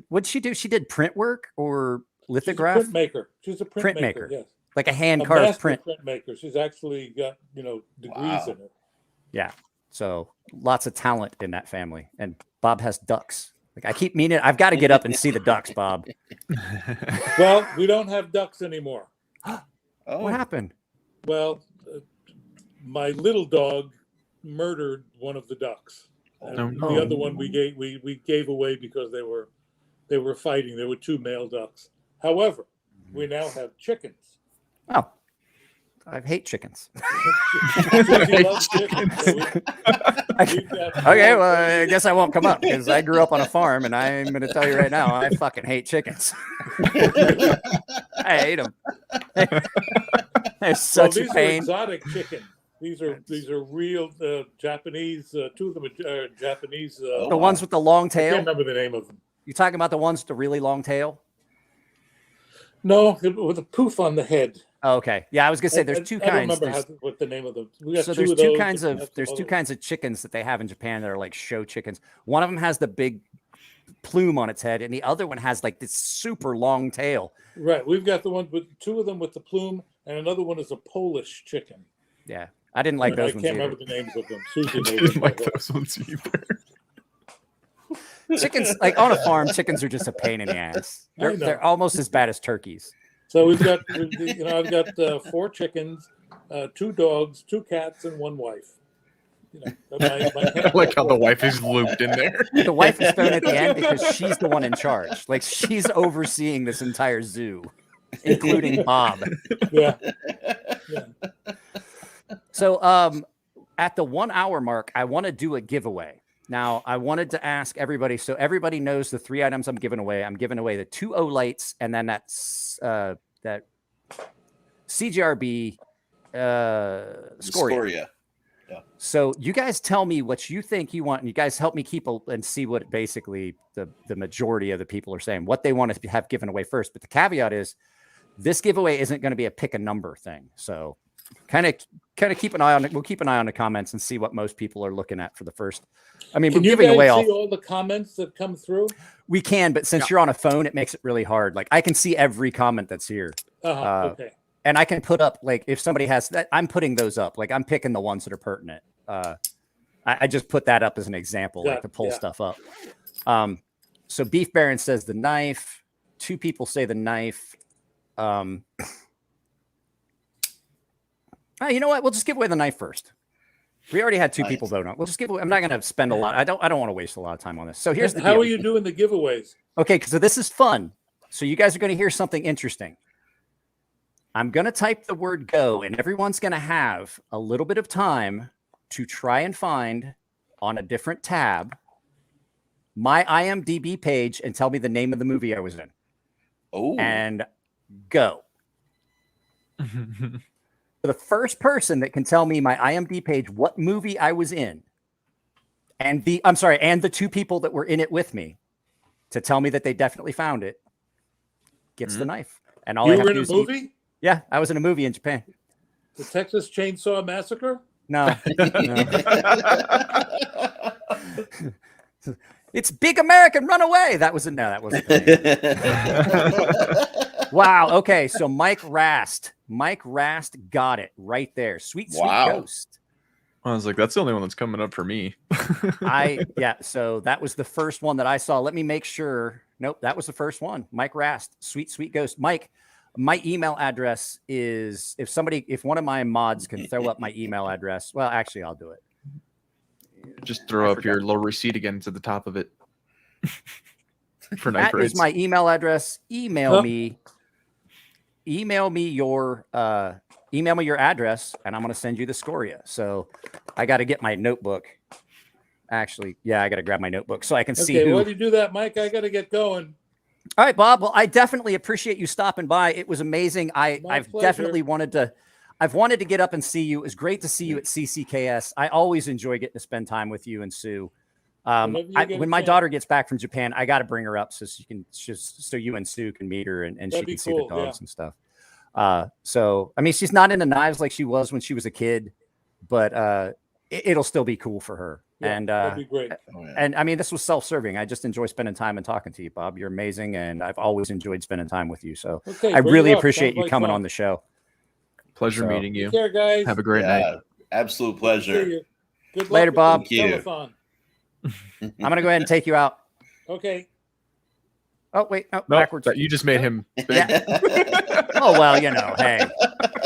what'd she do? She did print work or lithograph, She's a printmaker. She's a Printmaker. Yes. like a hand A carved master print. printmaker. She's actually got degrees Wow. in it. Yeah, so lots of talent in that family. And Bob has ducks. Like I keep meaning, I've got to get up and see the ducks, Bob. Well, we don't have ducks anymore. Oh, What happened? Well, my little dog murdered one of the ducks. And Oh, the no. other one we gave away because they were fighting. There were two male ducks. However, we now have chickens. Oh, I hate chickens. Susie loves chickens, so we've got Okay, four well, I guess I won't come up because I grew up on a farm, and I'm going to tell you right now, I fucking hate chickens. I hate them. They're such these a are pain. exotic chicken. These are real Japanese. Two of them are Japanese. The ones with the long I can't tail. remember the name of them. You talking about the ones with the really long tail? No, with a poof on the head. Oh, okay. Yeah, I was gonna say there's two I don't kinds. remember what the name of them. We got So two there's of two those, kinds and of that's all of chickens that they have in Japan that are like show chickens. One of them has the big plume on its head, and the other one has like this super long tail. them. Right. We've got the one with two of them with the plume, and another one is a Polish chicken. Yeah, I didn't like those I ones can't either. remember the names of them. Susie I knows didn't them like by heart. those ones either. Chickens, like on a farm, chickens are just a pain in the ass. I know. They're almost as bad as turkeys. So I've got 4 chickens, 2 dogs, 2 cats, and 1 wife. I like how the wife is looped in there. The wife is thrown at the end because she's the one in charge. Like she's overseeing this entire zoo, including Bob. Yeah. So at the 1 hour mark, I want to do a giveaway. Now, I wanted to ask everybody, so everybody knows the 3 items I'm giving away. I'm giving away the 2 O-lights and then that CGRB Scoria. Yeah. So you guys tell me what you think you want, and you guys help me keep and see what basically the majority of the people are saying, what they want to have given away first. But the caveat is this giveaway isn't going to be a pick a number thing. So kind of keep an eye on it. We'll keep an eye on the comments and see what most people are looking at for the first. I mean, Can we're you giving guys away see all the comments that come through? We can, but since you're on a phone, it makes it really hard. Like I can see every comment that's here. Okay. And I can put up, like, if somebody has that, I'm putting those up. Like I'm picking the ones that are pertinent. I just put that up as an example, like to pull stuff up. So Beef Baron says the knife. 2 people say the knife. You know what? We'll just give away the knife first. We already had 2 people vote on it. We'll just give away. I'm not going to spend a lot. I don't want to waste a lot of time on this. So here's the How deal. are you doing the giveaways? Okay, so this is fun. So you guys are going to hear something interesting. I'm going to type the word go, and everyone's going to have a little bit of time to try and find on a different tab my IMDb page and tell me the name of the movie I was in. Oh, And go. The first person that can tell me my IMDb page, what movie I was in, and the 2 people that were in it with me to tell me that they definitely found it, gets the knife. And all I You have were to in do a is movie? Yeah, I was in a movie in Japan. The Texas Chainsaw Massacre? No. It's Big American, run away. That wasn't Wow. Okay. So Mike Rast got it right there. Sweet Ghost. I was like, that's the only one that's coming up for me. So that was the first one that I saw. Let me make sure. Nope, that was the first one. Mike Rast, Sweet Ghost. Mike, my email address is if one of my mods can throw up my email address. Well, actually, I'll do it. Just throw up your little receipt again to the top of it. For night parades. That is my email address. Email me your address, and I'm going to send you the Scoria. So I got to get my notebook. Actually, I got to grab my notebook so I can see. Okay, while you do that, Mike, I got to get going. All right, Bob. Well, I definitely appreciate you stopping by. It was amazing. I've definitely wanted to get up and see you. It was great to see you at CCKS. I always enjoy getting to spend time with you and Sue. When my daughter gets back from Japan, I got to bring her up so you and Sue can meet her and she can see the dogs and stuff. So, I mean, she's not into knives like she was when she was a kid, but it'll still be cool for her. Yeah, that'd be great. And I mean, this was self-serving. I just enjoy spending time and talking to you, Bob. You're amazing. And I've always enjoyed spending time with you. So I really appreciate you coming on the show. Pleasure meeting you. Take care, guys. Have a great night. Absolute pleasure. Good luck later, Bob. Thank you. I'm going to go ahead and take you out. Okay. Oh, wait. No, backwards. You just made him big. Yeah. Oh, well, hey,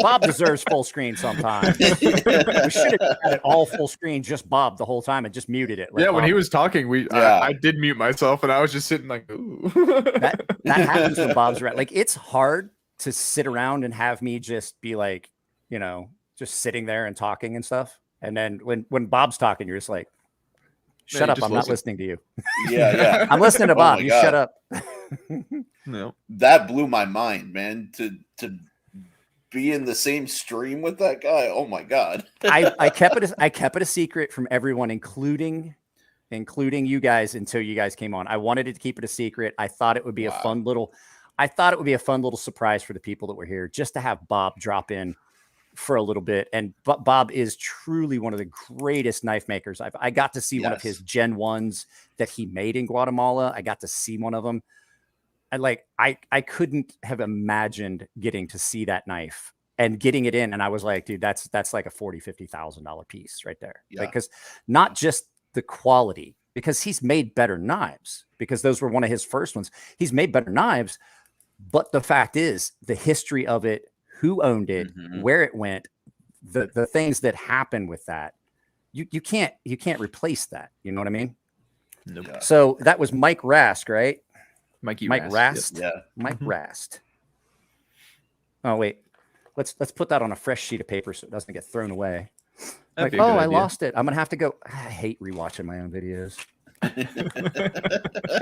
Bob deserves full screen sometimes. We should have had it all full screen, just Bob the whole time and just muted it. When he was talking, I did mute myself and I was just sitting like, ooh. That happens when Bob's around. Like, it's hard to sit around and have me just be like, just sitting there and talking and stuff. And then when Bob's talking, you're just like, shut up. I'm not listening to you. Yeah. I'm listening to Bob. You shut up. No. That blew my mind, man. To be in the same stream with that guy. Oh my God. I kept it a secret from everyone, including you guys, until you guys came on. I wanted to keep it a secret. I thought it would be a fun little surprise for the people that were here, just to have Bob drop in for a little bit. And Bob is truly one of the greatest knife makers. I got to see one of his Gen 1s that he made in Guatemala. I got to see one of them. I couldn't have imagined getting to see that knife and getting it in. And I was like, dude, that's like a $40,000, $50,000 piece right there. Yeah. Because not just the quality, because he's made better knives, because those were one of his first ones. He's made better knives, but the fact is the history of it, who owned it, where it went, the things that happen with that, you can't replace that. You know what I mean? Nope. Yeah. So that was Mike Rask, right? Mike Rast. Yep. Yeah. Mike Rast. Oh, wait. Let's put that on a fresh sheet of paper so it doesn't get thrown away. That'd be a good I idea. lost it. I'm gonna have to go. I hate rewatching my own videos.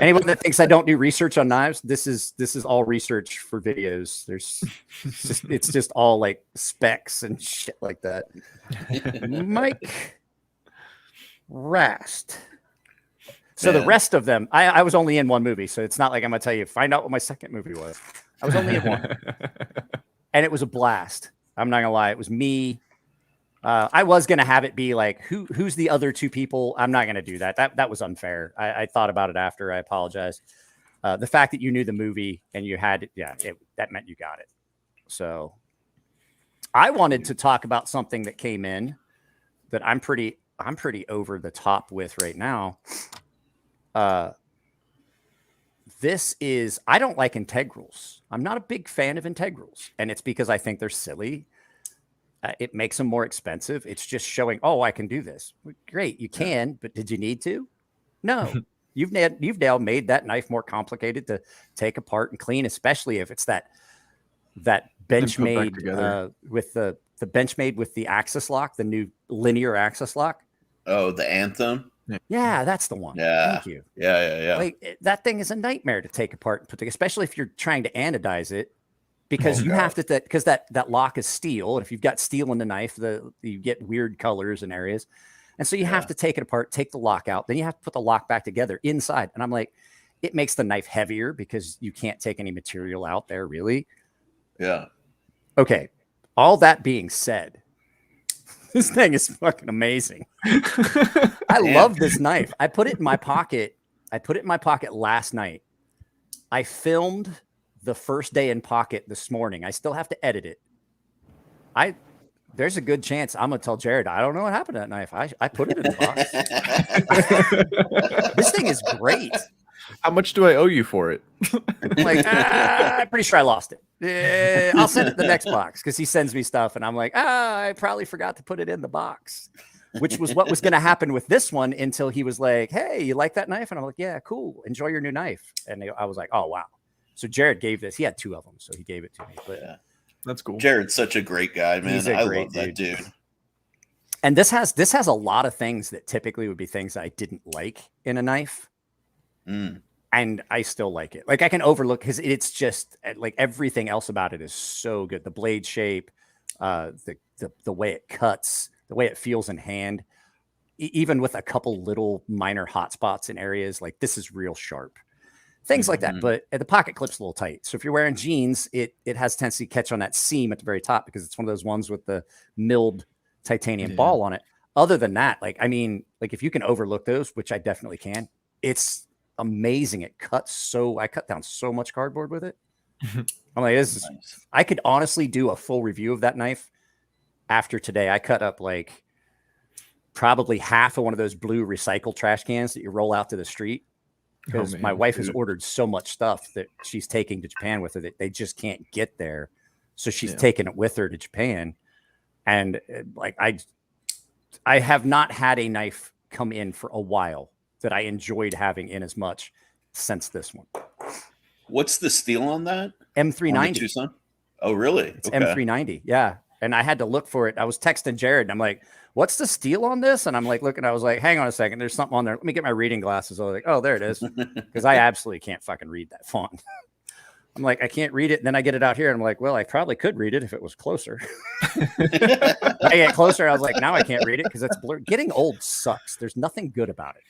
Anyone that thinks I don't do research on knives, this is all research for videos. It's just all like specs and shit like that. Mike Rast. So the rest of them, I was only in one movie, so it's not like I'm gonna tell you, find out what my second movie was. I was only in one. And it was a blast. I'm not gonna lie, it was me. I was gonna have it be like, who's the other two people? I'm not gonna do that. That was unfair. I thought about it after. I apologize. The fact that you knew the movie and you had it, that meant you got it. So I wanted to talk about something that came in that I'm pretty over the top with right now. This is, I don't like integrals. I'm not a big fan of integrals, and it's because I think they're silly. It makes them more expensive. It's just showing, oh, I can do this. Great, you can, but did you need to? No. You've now made that knife more complicated to take apart and clean, especially if it's that Benchmade with the Benchmade with the axis lock, the new linear axis lock. Oh, the Anthem. Yeah, that's the one. Yeah. Thank you. Yeah. Like, that thing is a nightmare to take apart and put together, especially if you're trying to anodize it, because you have to, because that lock is steel. And if you've got steel in the knife, you get weird colors and areas. And so you have to take it apart, take the lock out, then you have to put the lock back together inside. And I'm like, it makes the knife heavier because you can't take any material out there, really. Yeah. Okay. All that being said, This thing is fucking amazing. I love this knife. I put it in my pocket. Last night. I filmed the first day in pocket this morning. I still have to edit it. There's a good chance I'm gonna tell Jared, I don't know what happened to that knife. I put it in the box. This thing is great. How much do I owe you for it? I'm like, I'm pretty sure I lost it. I'll send it the next box because he sends me stuff, and I'm like, I probably forgot to put it in the box, which was what was going to happen with this one until he was like, hey, you like that knife? And I'm like, yeah, cool. Enjoy your new knife. And I was like, oh, wow. So Jared gave this. He had 2 of them, so he gave it to me. But yeah, that's cool. Jared's such a great guy, man. I love that dude. And this has a lot of things that typically would be things I didn't like in a knife. And I still like it. Like I can overlook because it's just like everything else about it is so good. The blade shape, the way it cuts, the way it feels in hand, even with a couple little minor hot spots in areas, like this is real sharp. Things like that. But the pocket clip's a little tight. So if you're wearing jeans, it has a tendency to catch on that seam at the very top because it's one of those ones with the milled titanium ball on it. Other than that, like, I mean, like if you can overlook those, which I definitely can, it's amazing. It cuts so I cut down so much cardboard with it. I'm like, this is nice. I could honestly do a full review of that knife after today. I cut up like probably half of one of those blue recycle trash cans that you roll out to the street because my wife has ordered so much stuff that she's taking to Japan with her that they just can't get there. So she's taking it with her to Japan. And like I have not had a knife come in for a while that I enjoyed having in as much since this one. What's the steel on that? M390. Tucson? Oh, really? It's M390. Yeah. And I had to look for it. I was texting Jared and I'm like, what's the steel on this? And I'm like, looking, I was like, hang on a second. There's something on there. Let me get my reading glasses. I was like, oh, there it is. Because I absolutely can't fucking read that font. I'm like, I can't read it. And then I get it out here. And I'm like, well, I probably could read it if it was closer. I get closer. I was like, now I can't read it because it's blurred. Getting old sucks. There's nothing good about it.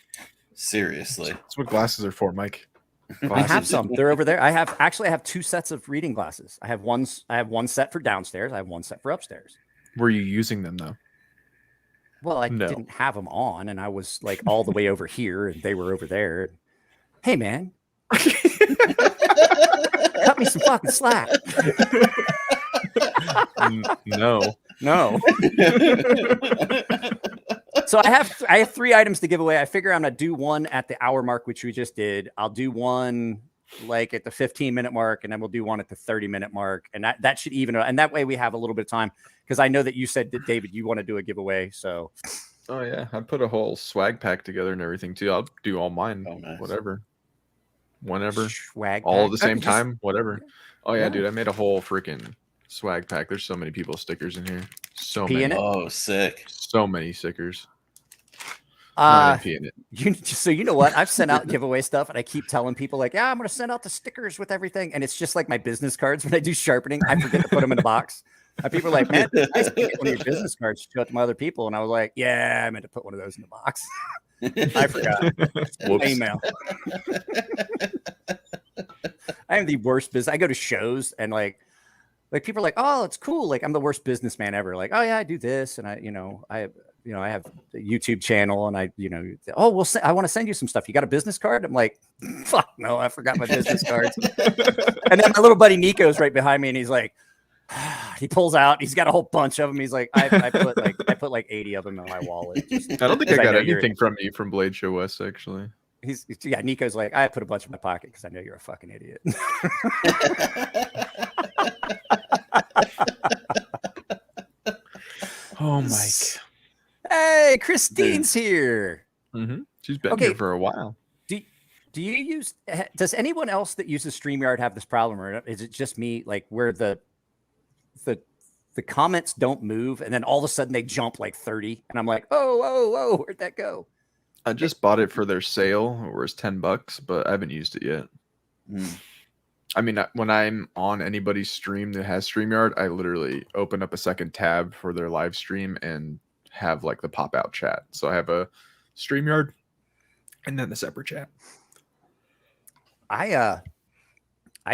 Seriously. That's what glasses are for, Mike. I have some. They're over there. I have 2 sets of reading glasses. I have one set for downstairs. I have one set for upstairs. Were you using them though? Well, I didn't have them on, and I was like all the way over here, and they were over there. Hey, man, cut me some fucking slack. No. So I have 3 items to give away. I figure I'm gonna do one at the hour mark, which we just did. I'll do one like at the 15-minute mark, and then we'll do one at the 30-minute mark, and that should even. And that way we have a little bit of time because I know that you said that David, you want to do a giveaway. So. Oh yeah, I put a whole swag pack together and everything too. I'll do all mine, whatever, whenever, swag all pack. at the same time, whatever. Oh yeah, dude, I made a whole freaking swag pack. There's so many people stickers in here. So many. Oh, sick. So many stickers. So you know what? I've sent out giveaway stuff, and I keep telling people like, "Yeah, I'm going to send out the stickers with everything," and it's just like my business cards. When I do sharpening, I forget to put them in the box. And people are like, "Man, I get one of your business cards to show it to my other people," and I was like, "Yeah, I meant to put one of those in the box. I forgot." Email. I am the worst business. I go to shows and like people are like, "Oh, it's cool." Like I'm the worst businessman ever. Like, "Oh yeah, I do this," and I have a YouTube channel, and I want to send you some stuff. You got a business card? I'm like, fuck no, I forgot my business cards. And then my little buddy Nico's right behind me, and he's like, he pulls out. He's got a whole bunch of them. He's like, I put like 80 of them in my wallet. I don't think I got anything from you from Blade Show West actually. Nico's like, I put a bunch in my pocket because I know you're a fucking idiot. Oh, Mike. Hey, Christine's here. Mm-hmm. She's been here for a while. Do you use? Does anyone else that uses StreamYard have this problem, or is it just me? Like where the comments don't move, and then all of a sudden they jump like 30, and I'm like, oh, where'd that go? I just bought it for their sale, where it's $10, but I haven't used it yet. I mean, when I'm on anybody's stream that has StreamYard, I literally open up a second tab for their live stream and have like the pop out chat. So I have a StreamYard and then the separate chat. I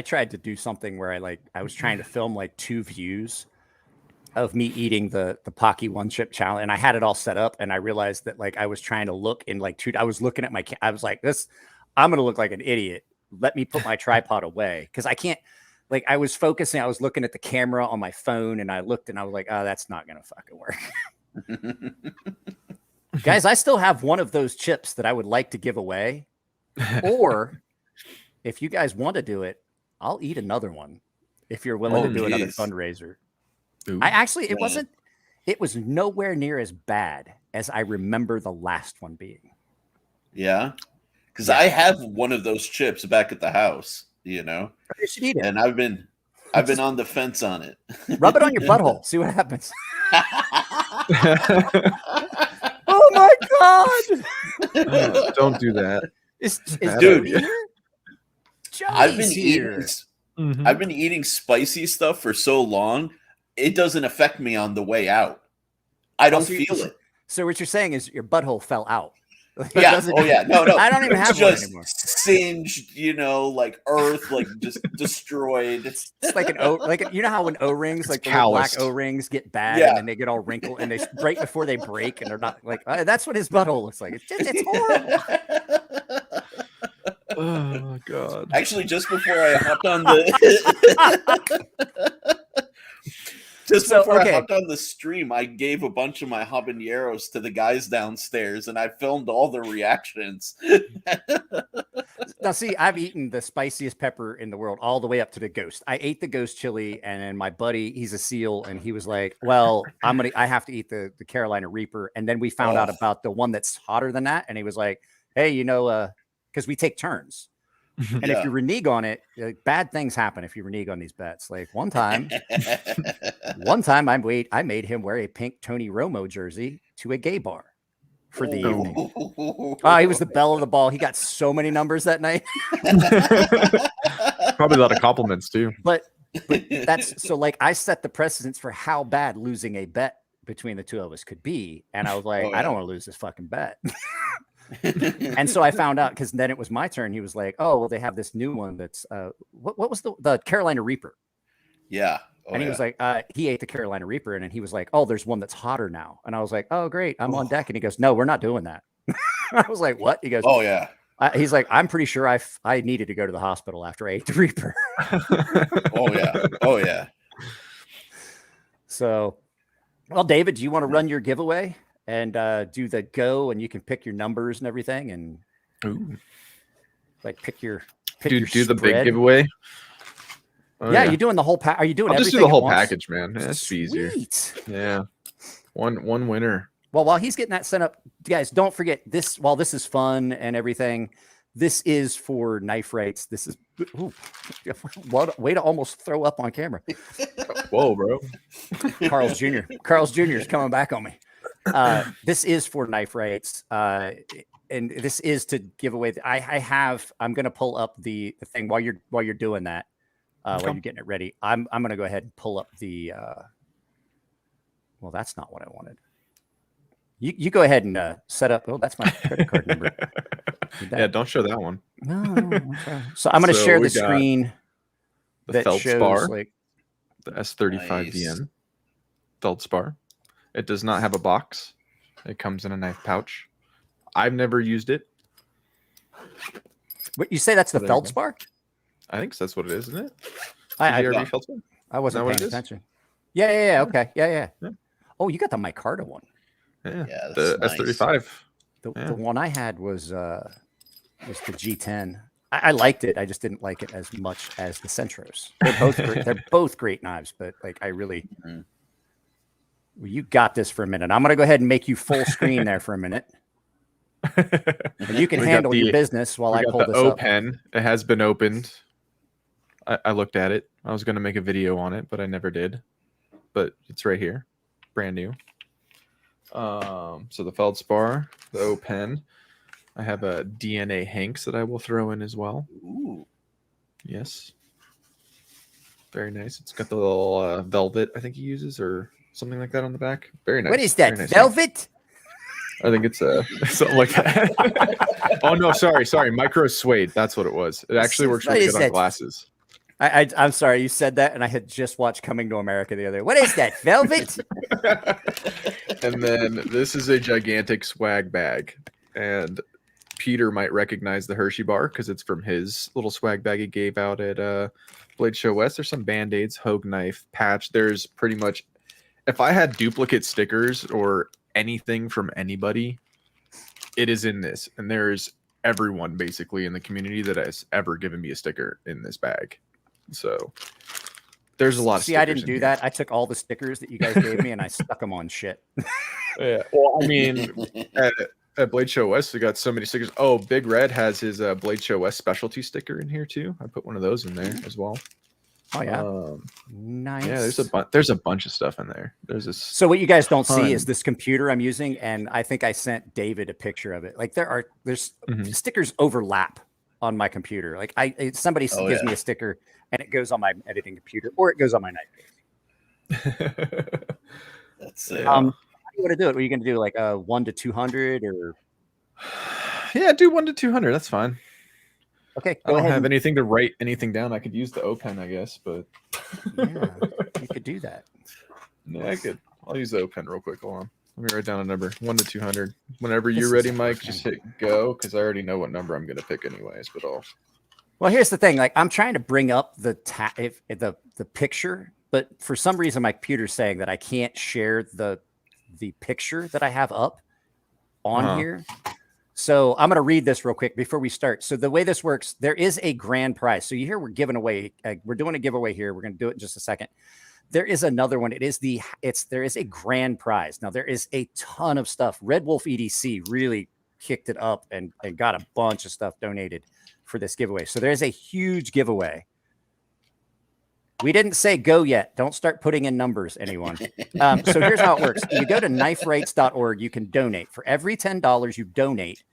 tried to do something where I was trying to film like 2 views of me eating the Pocky one chip challenge, and I had it all set up, and I realized that like I was trying to look in like I was looking at I was like, I'm gonna look like an idiot. Let me put my tripod away because I can't. Like I was focusing, I was looking at the camera on my phone, and I looked, and I was like, oh, that's not gonna fucking work. Guys, I still have one of those chips that I would like to give away, or if you guys want to do it, I'll eat another one if you're willing to do another fundraiser. Ooh. It was nowhere near as bad as I remember the last one being. Yeah. Because I have one of those chips back at the house, you know. You should eat it. And I've been on the fence on it. Rub it on your butthole. See what happens. Oh my God. Don't do that. Is Dude, Mm-hmm. I've been eating spicy stuff for so long, it doesn't affect me on the way out. I don't feel it. So what you're saying is your butthole fell out. Yeah. Oh yeah. No. I don't even have one anymore. Singed, you know, like earth, like just destroyed. It's like you know how when O-rings, like the black O-rings get bad and then they get all wrinkled and they right before they break and they're not like that's what his butthole looks like. It's horrible. Oh my God. Actually, just before I hopped on I hopped on the stream, I gave a bunch of my habaneros to the guys downstairs, and I filmed all the reactions. Now, see, I've eaten the spiciest pepper in the world, all the way up to the ghost. I ate the ghost chili, and then my buddy, he's a SEAL, and he was like, "Well, I have to eat the Carolina Reaper." And then we found out about the one that's hotter than that, and he was like, "Hey, you know, because we take turns." And if you renege on it, bad things happen if you renege on these bets. Like one time I made him wear a pink Tony Romo jersey to a gay bar for the evening. Oh, he was the belle of the ball. He got so many numbers that night. Probably a lot of compliments too. But that's so like I set the precedence for how bad losing a bet between the two of us could be. And I was like, I don't want to lose this fucking bet. And so I found out because then it was my turn. He was like, "Oh, well, they have this new one that's what was the Carolina Reaper?" Yeah, and he was like, he ate the Carolina Reaper, and then he was like, "Oh, there's one that's hotter now." And I was like, "Oh, great, I'm on deck." And he goes, "No, we're not doing that." I was like, "What?" He goes, "Oh yeah." He's like, "I'm pretty sure I needed to go to the hospital after I ate the Reaper." Oh yeah. So, well, David, do you want to run your giveaway? And do the go, and you can pick your numbers and everything, and like pick your do the big giveaway. Oh, yeah, you're doing the whole pack. Are you doing? I'll just do the whole package, man. Yeah, that's easier. Yeah, one winner. Well, while he's getting that set up, guys, don't forget this. While this is fun and everything, this is for knife rights. This is way to almost throw up on camera. Whoa, bro! Carl's Jr. is coming back on me. This is for knife rights, and this is to give away. I'm going to pull up the thing while you're doing that. While you're getting it ready, I'm going to go ahead and pull up the. Well, that's not what I wanted. You go ahead and set up. Oh, that's my credit card number. Yeah, don't show that one. No. Okay. So I'm going to share the screen. The Feldspar, like the S35 Nice. VN Feldspar. It does not have a box. It comes in a knife pouch. I've never used it. What you say? That's the Feldspar? I think that's what it is, isn't it? I wasn't paying attention. Yeah. Okay. Yeah. Oh, you got the micarta one. Yeah, the nice. S35. The one I had was the G10. I liked it. I just didn't like it as much as the Centros. They're both great. They're both great knives, but like I really. Well, you got this for a minute. I'm going to go ahead and make you full screen there for a minute. And you can handle your business while I pull this up. pen. It has been opened. I looked at it. I was going to make a video on it, but I never did. But it's right here. Brand new. So the Feldspar, the O pen. I have a DNA Hanks that I will throw in as well. Ooh. Yes. Very nice. It's got the little velvet I think he uses or something like that on the back. Very nice. What is that? Nice Velvet? I think it's something like that. Oh no, sorry. Micro suede. That's what it was. It actually works really good on glasses. I'm sorry, you said that, and I had just watched Coming to America the other day. What is that, velvet? And then this is a gigantic swag bag, and Peter might recognize the Hershey bar because it's from his little swag bag he gave out at Blade Show West. There's some Band-Aids, Hogue knife, patch. There's pretty much, if I had duplicate stickers or anything from anybody, it is in this. And there's everyone basically in the community that has ever given me a sticker in this bag. So there's a lot of stickers. I didn't do that. I took all the stickers that you guys gave me and I stuck them on shit. Yeah. Well, I mean, at Blade Show West, we got so many stickers. Oh, Big Red has his Blade Show West specialty sticker in here too. I put one of those in there as well. Oh yeah, nice. Yeah, there's a bunch of stuff in there. There's this. So what you guys don't see is this computer I'm using, and I think I sent David a picture of it. Like there's stickers overlap on my computer. Like somebody gives me a sticker, and it goes on my editing computer, or it goes on my night case. That's it. How do you want to do it? Are you going to do like a 1 to 200 or? Yeah, do 1 to 200. That's fine. Okay. I don't have anything to write anything down. I could use the O pen, I guess, but yeah, you could do that. Yeah, I could. I'll use the O pen real quick. Hold on. Let me write down a number. 1 to 200. Whenever you're ready, Mike, just hit go because I already know what number I'm going to pick anyways. But Well, here's the thing. Like I'm trying to bring up the picture, but for some reason my computer's saying that I can't share the picture that I have up on here. So I'm going to read this real quick before we start. So the way this works, there is a grand prize. So you hear we're giving away, we're doing a giveaway here. We're going to do it in just a second. There is another one. There is a grand prize. Now there is a ton of stuff. Red Wolf EDC really kicked it up and got a bunch of stuff donated for this giveaway. So there's a huge giveaway. We didn't say go yet. Don't start putting in numbers, anyone. So here's how it works. You go to kniferights.org. You can donate. For every $10 you donate,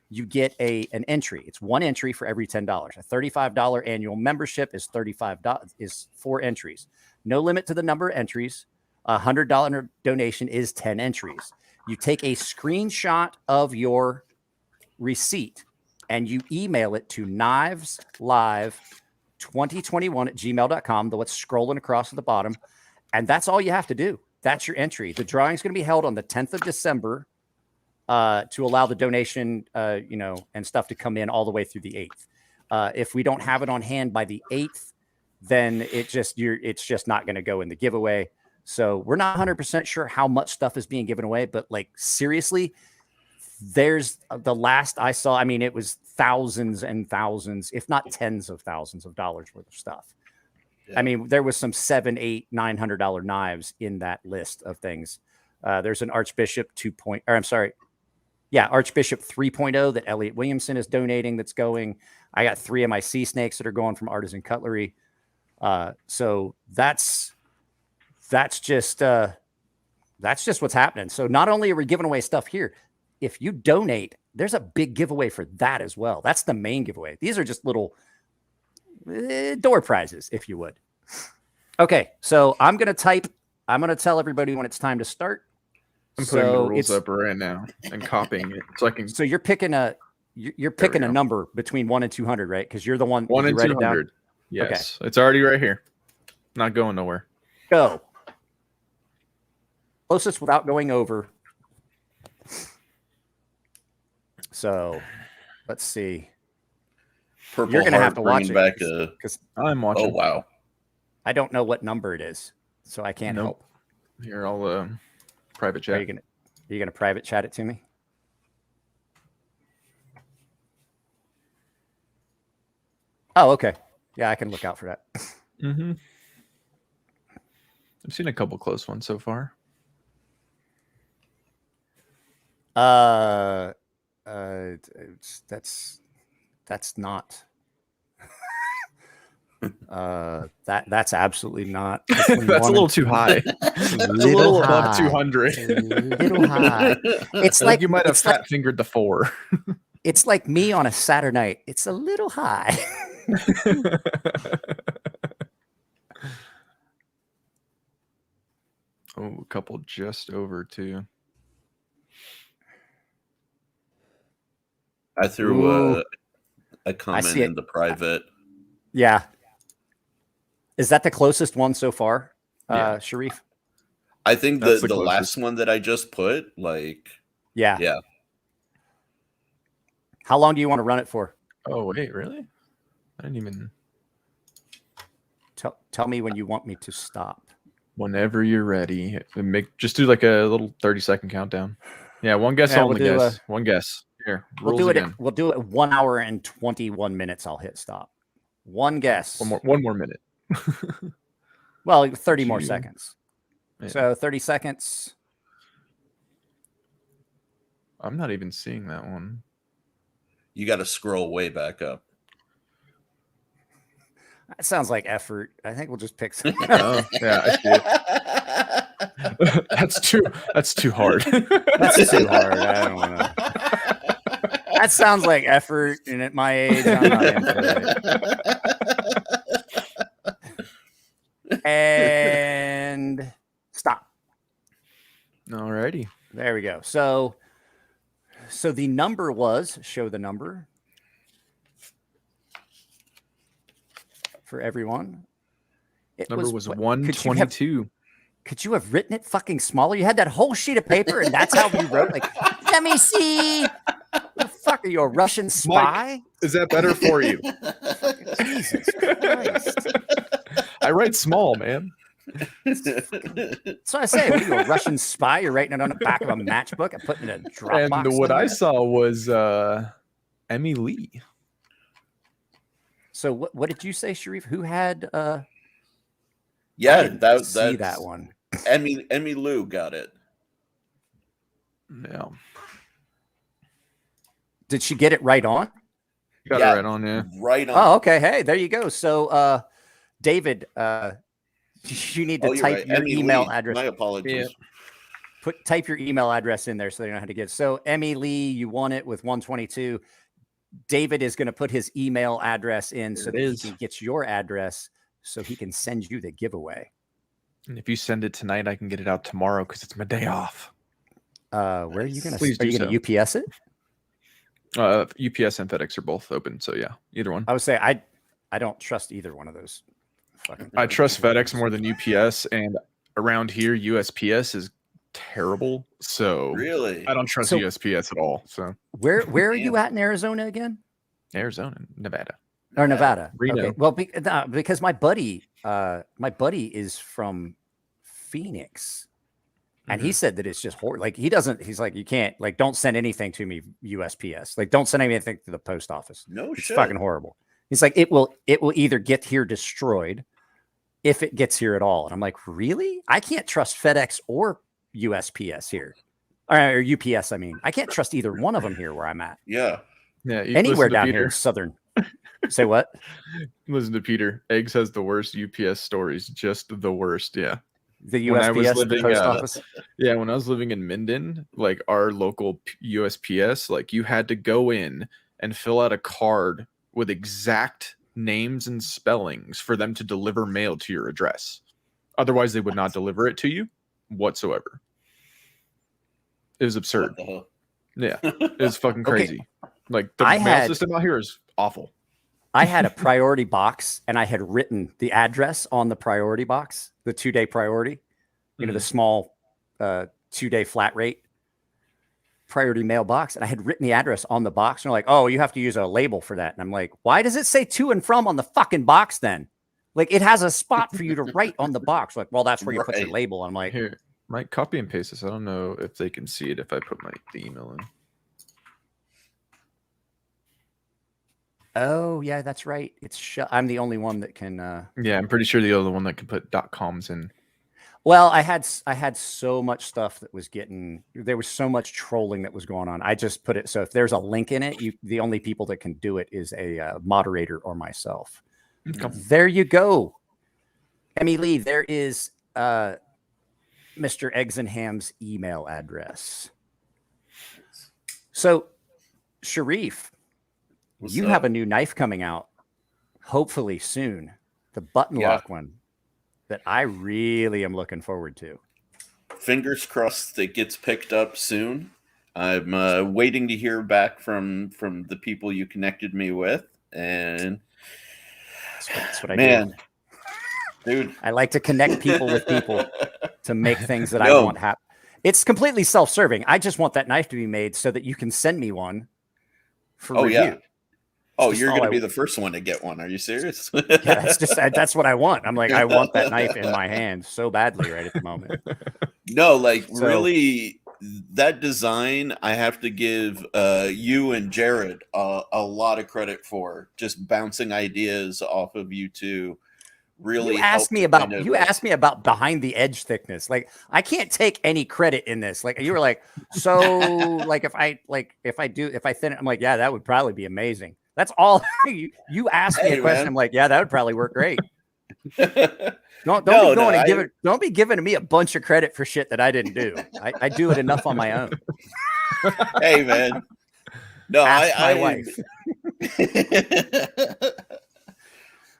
you get an entry. It's one entry for every $10. A $35 annual membership is $35 is 4 entries. No limit to the number of entries. A $100 donation is 10 entries. You take a screenshot of your receipt and you email it to kniveslive2021@gmail.com, the what's scrolling across at the bottom. And that's all you have to do. That's your entry. The drawing is going to be held on the 10th of December to allow the donation, and stuff to come in all the way through the 8th. If we don't have it on hand by the 8th, then it's just not going to go in the giveaway. So we're not 100% sure how much stuff is being given away, but like seriously, there's the last I saw. I mean, it was thousands and thousands, if not tens of thousands of dollars worth of stuff. Yeah. I mean, there was some $700, $800, $900 knives in that list of things. There's an Archbishop Archbishop 3.0 that Elliot Williamson is donating. That's going. I got 3 of my sea snakes that are going from Artisan Cutlery. So that's just what's happening. So not only are we giving away stuff here, if you donate, there's a big giveaway for that as well. That's the main giveaway. These are just little door prizes, if you would. Okay, so I'm going to tell everybody when it's time to start. I'm putting the rules up right now and copying it. So you're picking a number between 1 and 200, right? Because you're the one. 1 and 200. Yes, okay. It's already right here. Not going nowhere. Go. Closest without going over. So, let's see. Purple You're going to have to watch it because I'm watching. Oh wow! I don't know what number it is, so I can't help. Here, I'll private chat. Are you gonna private chat it to me? Oh, okay. Yeah, I can look out for that. Mm-hmm. I've seen a couple close ones so far. That's not. That's absolutely not. That's a little too high. It's a little above 200. A little high. It's like you might have fat fingered the 4. It's like me on a Saturday night. It's a little high. Oh, a couple just over 2. I threw a comment in the private. Yeah. Is that the closest one so far, Yeah. Sharif? I think That's the the last closest. one that I just put, like, Yeah. yeah. How long do you want to run it for? Oh wait, really? I didn't even. Tell me when you want me to stop. Whenever you're ready, just do like a little 30-second countdown. Yeah, one guess Yeah, only, we'll do guys. One guess. Here, We'll rules do it. again. We'll do it 1 hour and 21 minutes. I'll hit stop. One guess. One more minute. Well, 30 more You- seconds. Yeah. So 30 seconds. I'm not even seeing that one. You got to scroll way back up. That sounds like effort. I think we'll just pick some. Oh, yeah, I see it. That's too hard. That's too hard. I don't know. That sounds like effort, and at my age, I'm not into it. And stop. Alrighty. There we go. So the number was, show the number for everyone. It Number was what- 122. Could you have written it fucking smaller? You had that whole sheet of paper, and that's how you wrote. Like, let me see. The fuck are you, a Russian spy? Is that better for you? Jesus Christ! I write small, man. So I say, what are you, a Russian spy? You're writing it on the back of a matchbook and putting it in a Dropbox. And what I somewhere? saw was Emmy Lee. So what did you say, Sharif? Who had? Yeah, I didn't that's see that one. Emmy Lou got it. Yeah. Did she get it right on? Got Yeah. it right on, yeah. Right on. Oh, okay. Hey, there you go. So, David, you need to You're type right. your Emmy email Lee. address. My apologies. Type your email address in there so they know how to get it. So, Emmy Lee, you won it with 122. David is going to put his email address in so that he can get your address so he can send you the giveaway. And if you send it tonight, I can get it out tomorrow because it's my day off. Where are you going to? Please Are you do going to UPS it? UPS and FedEx are both open, so yeah, either one. I would say I don't trust either one of those. Fucking I trust FedEx more than UPS, and around here, USPS is terrible. So Really? I don't trust So- USPS at all. So Where are you at in Arizona again? Arizona, Nevada. Or Nevada? Reno. Okay. Well, because my buddy is from Phoenix, and he said that it's just horrible. Like he's like, you can't, like, don't send anything to me USPS. Like, don't send anything to the post office. No It's shit. fucking horrible. He's like, it will either get here destroyed if it gets here at all. And I'm like, really? I can't trust FedEx or USPS here, or UPS. I mean, I can't trust either one of them here where I'm at. Yeah. Yeah, you Anywhere listen to down Peter. here in southern. Say what? Listen to Peter. Eggs has the worst UPS stories, just the worst. Yeah. The When I was USPS, the living, post office. Yeah, when I was living in Minden, like our local USPS, like you had to go in and fill out a card with exact names and spellings for them to deliver mail to your address. Otherwise, they would not deliver it to you whatsoever. It was absurd. What the hell? Yeah, it was fucking Okay. crazy. Like the I mail had- system out here is awful. I had a priority box and I had written the address on the priority box, the 2-day priority, you know, the small 2-day flat rate priority mail box. And I had written the address on the box. And they're like, oh, you have to use a label for that. And I'm like, why does it say to and from on the fucking box then? Like, it has a spot for you to write on the box. Like, well, that's where you put your Right. label. I'm like, Here, Mike, copy and paste this. I don't know if they can see it if I put the email in. oh yeah, that's right. I'm the only one that can. Yeah, I'm pretty sure the other one that can put .coms in. Well, I had so much stuff that was there was so much trolling that was going on. I just put it. So if there's a link in it, the only people that can do it is a moderator or myself. Okay. There you go. Emmy Lee, there is Mr. Eggs and Ham's email address. So, Sharif, What's you up? have a new knife coming out, hopefully soon. The button Yeah. lock one that I really am looking forward to. Fingers crossed it gets picked up soon. I'm waiting to hear back from the people you connected me with, and That's what I man, do. dude. I like to connect people with people to make things that I want happen. It's completely self-serving. I just want that knife to be made so that you can send me one for review. Yeah. Oh, you're going to be the first one to get one. Are you serious? Yeah, that's what I want. I'm like, I want that knife in my hand so badly right at the moment. No, like really, that design, I have to give you and Jared a lot of credit for just bouncing ideas off of you two. Really, you asked me about behind the edge thickness. Like, I can't take any credit in this. Like, you were like, so like if I thin it, I'm like, yeah, that would probably be amazing. That's all. You asked me a question. Man. I'm like, yeah, that would probably work great. Don't be giving me a bunch of credit for shit that I didn't do. I do it enough on my own. Hey, man. No, ask my wife.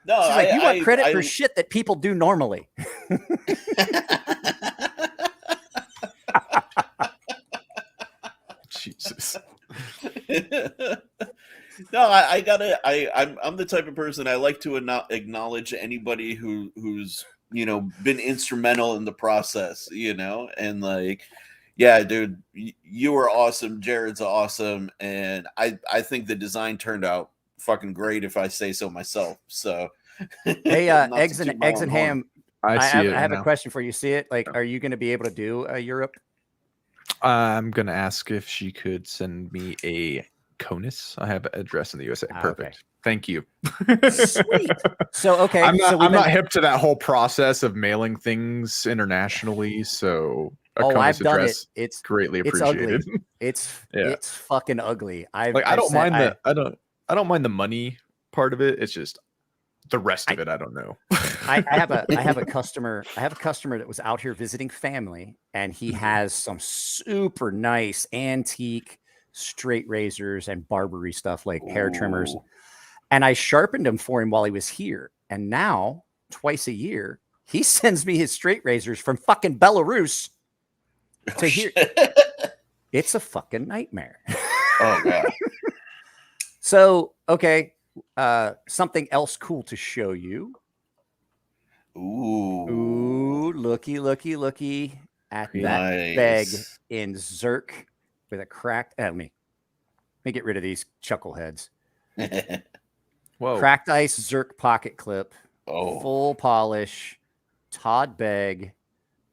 No, she's like, you want credit for shit that people do normally. Jesus. No, I'm the type of person I like to acknowledge anybody who's been instrumental in the process, and like, yeah, dude, you were awesome. Jared's awesome, and I think the design turned out fucking great, if I say so myself. So, hey, eggs and ham. I have a question for you. See it? Like, are you going to be able to do Europe? I'm going to ask if she could send me a CONUS. I have an address in the USA. Perfect. Okay. Thank you. Sweet. So, okay. I'm not hip to that whole process of mailing things internationally. So, I've done it. It's greatly appreciated. It's fucking ugly. I don't mind the money part of it. It's just the rest of it. I don't know. I have a customer that was out here visiting family, and he has some super nice antique straight razors and Barbary stuff, like hair trimmers. And I sharpened them for him while he was here. And now, twice a year, he sends me his straight razors from fucking Belarus to here. It's a fucking nightmare. Oh, God. So, okay. Something else cool to show you. Ooh, looky at that bag in Zerk with a cracked. Let me get rid of these chuckleheads. Whoa! Cracked ice Zerk pocket clip, full polish, Todd bag,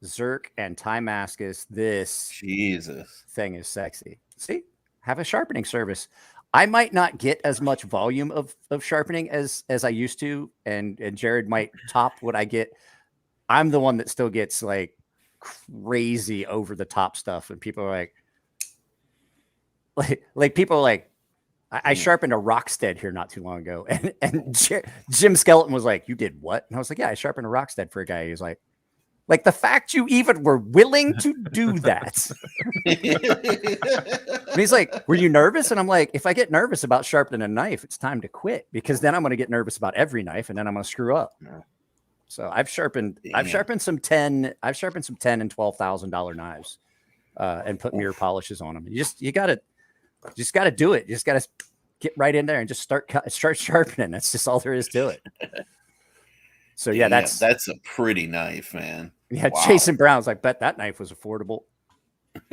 Zerk and Timascus. This thing is sexy. See, have a sharpening service. I might not get as much volume of sharpening as I used to, and Jared might top what I get. I'm the one that still gets like crazy over the top stuff, and people are like people are like, I sharpened a Rockstead here not too long ago, and Jim Skeleton was like, "You did what?" And I was like, "Yeah, I sharpened a Rockstead for a guy." He was like the fact you even were willing to do that. And he's like, "Were you nervous?" And I'm like, "If I get nervous about sharpening a knife, it's time to quit, because then I'm going to get nervous about every knife, and then I'm going to screw up." So I've sharpened some $10,000 and $12,000 knives, and put mirror polishes on them. You got to do it. You just got to get right in there and just start sharpening. That's just all there is to it. So yeah, that's a pretty knife, man. Yeah, wow. Jason Brown's like, bet that knife was affordable.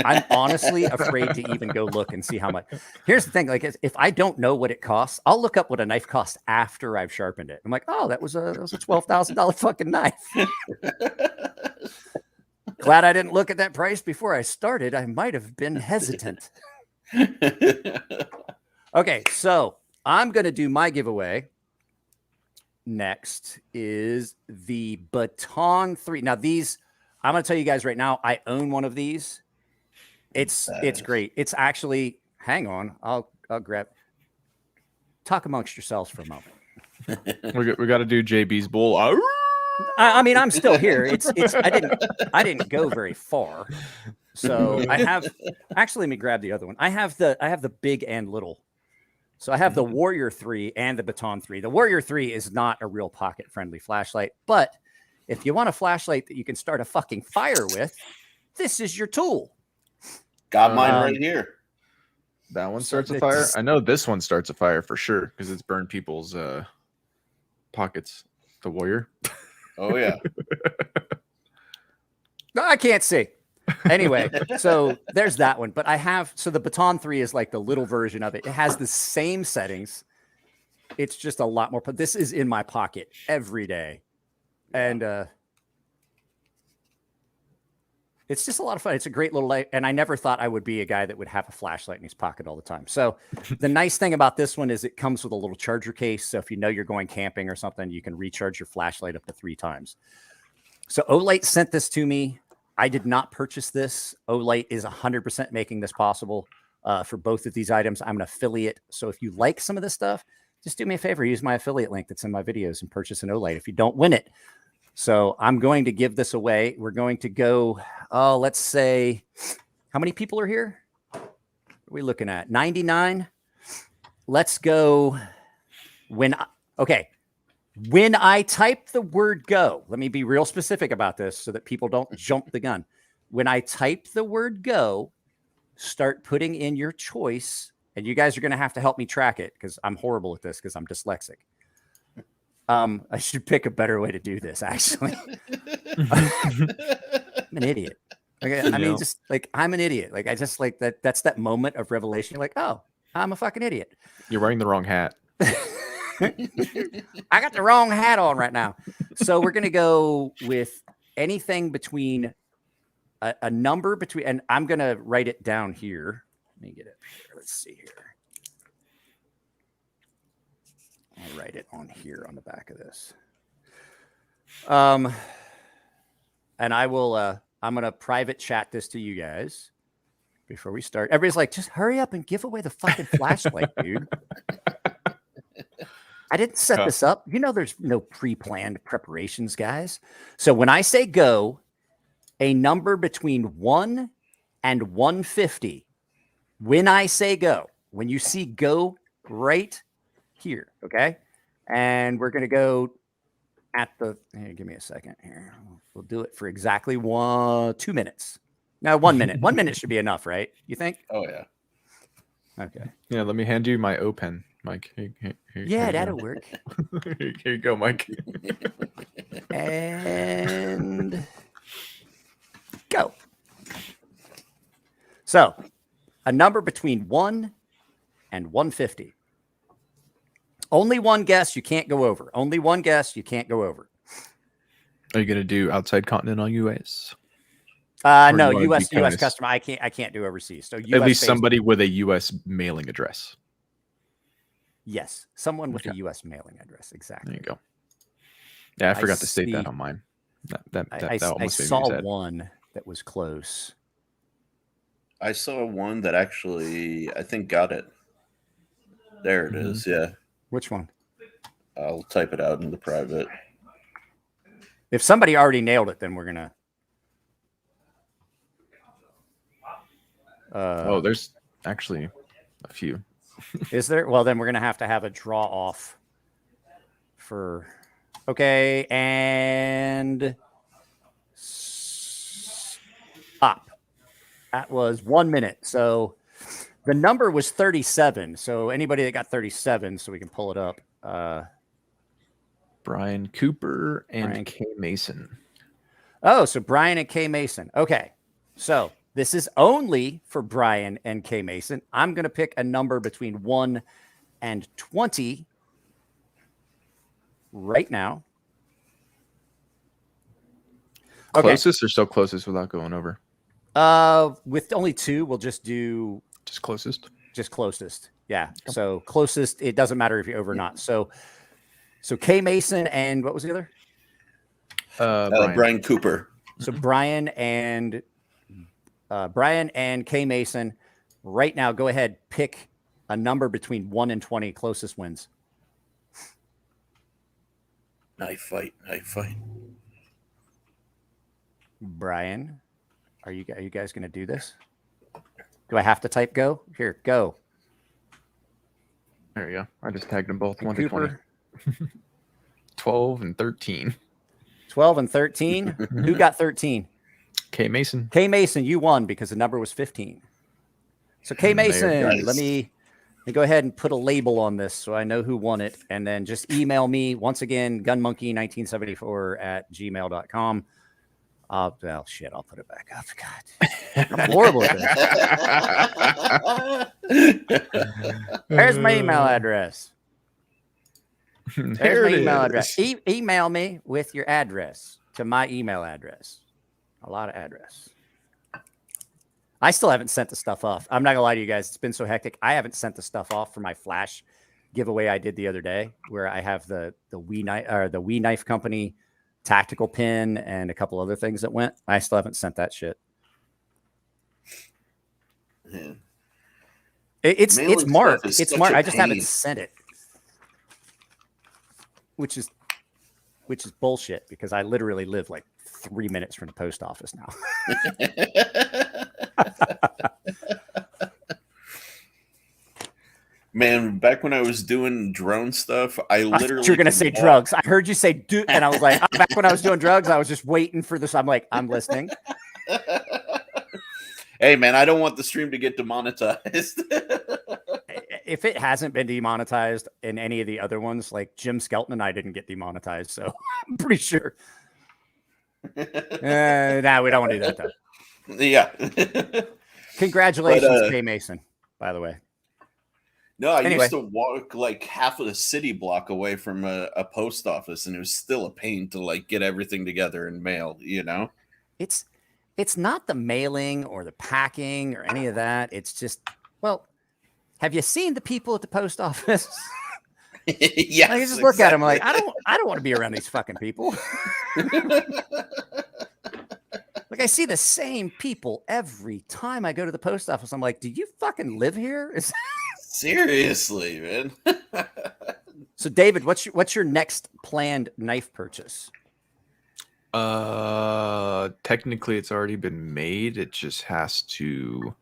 I'm honestly afraid to even go look and see how much. Here's the thing, like, if I don't know what it costs, I'll look up what a knife costs after I've sharpened it. I'm like, oh, that was a $12,000 fucking knife. Glad I didn't look at that price before I started. I might have been hesitant. Okay, so I'm gonna do my giveaway. Next is the Baton 3. Now these, I'm going to tell you guys right now, I own one of these. It's great. It's actually, hang on, I'll grab. Talk amongst yourselves for a moment. We got to do JB's bull. I mean, I'm still here. I didn't go very far. So I have, actually, let me grab the other one. I have the big and little. So I have the Warrior 3 and the Baton 3. The Warrior 3 is not a real pocket-friendly flashlight, but if you want a flashlight that you can start a fucking fire with, this is your tool. Got mine right here. That one starts a fire? I know this one starts a fire for sure, because it's burned people's pockets. The Warrior. Oh yeah. No, I can't see. Anyway, so there's that one. But the Baton 3 is like the little version of it. It has the same settings. It's just a lot more. But this is in my pocket every day. And it's just a lot of fun. It's a great little light. And I never thought I would be a guy that would have a flashlight in his pocket all the time. So the nice thing about this one is it comes with a little charger case. So if you know you're going camping or something, you can recharge your flashlight up to 3 times. So Olight sent this to me. I did not purchase this. Olight is 100% making this possible for both of these items. I'm an affiliate. So if you like some of this stuff, just do me a favor. Use my affiliate link that's in my videos and purchase an Olight if you don't win it. So I'm going to give this away. We're going to go, let's say, how many people are here? What are we looking at? 99? Let's go when I type the word go, let me be real specific about this so that people don't jump the gun. When I type the word go, start putting in your choice, and you guys are going to have to help me track it because I'm horrible at this because I'm dyslexic. I should pick a better way to do this, actually. I'm an idiot. I mean, just like I'm an idiot. Like I just like that. That's that moment of revelation. You're like, oh, I'm a fucking idiot. You're wearing the wrong hat. I got the wrong hat on right now. So we're going to go with anything between a number between, and I'm going to write it down here. Let me get it. Let's see here. I'll write it on here on the back of this. And I will, I'm going to private chat this to you guys before we start. Everybody's like, just hurry up and give away the fucking flashlight, dude. I didn't set this up. You know, there's no pre-planned preparations, guys. So when I say go, a number between 1 and 150. When I say go, when you see go right here, okay? And we're going to go at the, here, give me a second here. We'll do it for exactly 2 minutes. No, 1 minute. 1 minute should be enough, right? You think? Oh yeah. Okay. Yeah, let me hand you my O pen, Mike. Yeah, that'll work. Here you go, Mike. And go. So, a number between 1 and 150. Only one guess, you can't go over. Only one guess, you can't go over. Are you gonna do outside continental US? No, US customer. I can't do overseas. So US at least somebody with a US mailing address. Yes, someone with a US mailing address. Exactly. There you go. Yeah, I forgot to state that on mine. I saw one that was close. I saw one that actually, I think, got it. There it is. Yeah. Which one? I'll type it out in the private. If somebody already nailed it, then we're gonna. There's actually a few. Is there? Well, then we're gonna have a draw off for. Okay, and stop. That was 1 minute. So the number was 37. So anybody that got 37, so we can pull it up. Brian Cooper and K Mason. Oh, so Brian and K Mason. Okay. So this is only for Brian and K Mason. I'm going to pick a number between 1 and 20 right now. Okay. Closest or so closest without going over? With only 2, we'll just do just closest. Just closest. Yeah. So closest, it doesn't matter if you're over or not. So K Mason and what was the other? Brian Cooper. So Brian and K Mason right now, go ahead, pick a number between 1 and 20, closest wins. Knife fight. Brian, are you guys going to do this? Do I have to type go? Here, go. There you go. I just tagged them both. 1 Cooper. to 20. 12 and 13. 12 and 13. Who got 13? K Mason. K Mason, you won because the number was 15. So K Mason, Nice. let me And go ahead and put a label on this so I know who won it. And then just email me once again, gunmonkey1974@gmail.com. Well, shit, I'll put it back up. God, I'm horrible at this. There's my email address. There's my email address. Email me with your address to my email address. A lot of address. I still haven't sent the stuff off. I'm not gonna lie to you guys. It's been so hectic. I haven't sent the stuff off for my Flash giveaway I did the other day, where I have the Wii knife or the Wii Knife Company tactical pin and a couple other things that went. I still haven't sent that shit. Yeah. It's marked. It's marked. I just pain. haven't sent it, which is bullshit because I literally live like 3 minutes from the post office now. Man, back when I was doing drone stuff, I literally you're gonna say drugs. I heard you say do, and I was like, back when I was doing drugs, I was just waiting for this. I'm like, I'm listening. Hey, man, I don't want the stream to get demonetized. If it hasn't been demonetized in any of the other ones, like Jim Skelton and I didn't get demonetized, so I'm pretty sure. Nah, we don't want to do that though. Yeah. Congratulations, Kay Mason, by the way. No, I used to walk like half of the city block away from a post office, and it was still a pain to like get everything together and mail, you know? It's not the mailing or the packing or any of that. It's just, well, have you seen the people at the post office? Yeah, I just look at them like, I don't want to be around these fucking people. Like I see the same people every time I go to the post office. I'm like, do you fucking live here? Seriously, man. So, David, what's your next planned knife purchase? Technically, it's already been made. It just has to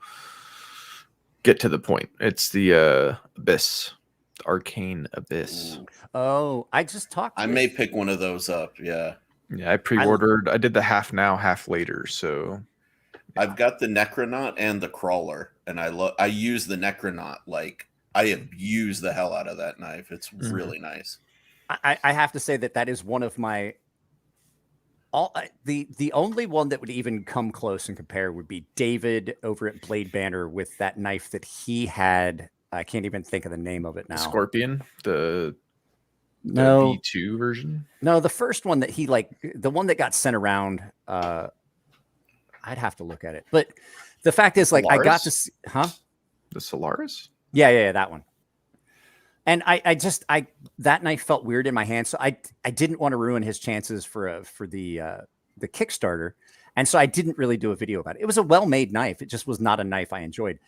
get to the point. It's the Abyss, the Arcane Abyss. Ooh. Oh, I just talked. I may pick one of those up. Yeah. Yeah, I pre-ordered. I did the half now, half later. So I've got the Necronaut and the Crawler, and I use the Necronaut like I abuse the hell out of that knife. It's really nice. I have to say that is one of my the only one that would even come close and compare would be David over at Blade Banner with that knife that he had. I can't even think of the name of it now. Scorpion, the V2 version. No, the first one that he the one that got sent around. I'd have to look at it, but the fact is, like, Solaris? I got to see, the Solaris. Yeah, that one. And I that knife felt weird in my hand, so I didn't want to ruin his chances for the Kickstarter, and so I didn't really do a video about it. It was a well-made knife. It just was not a knife I enjoyed.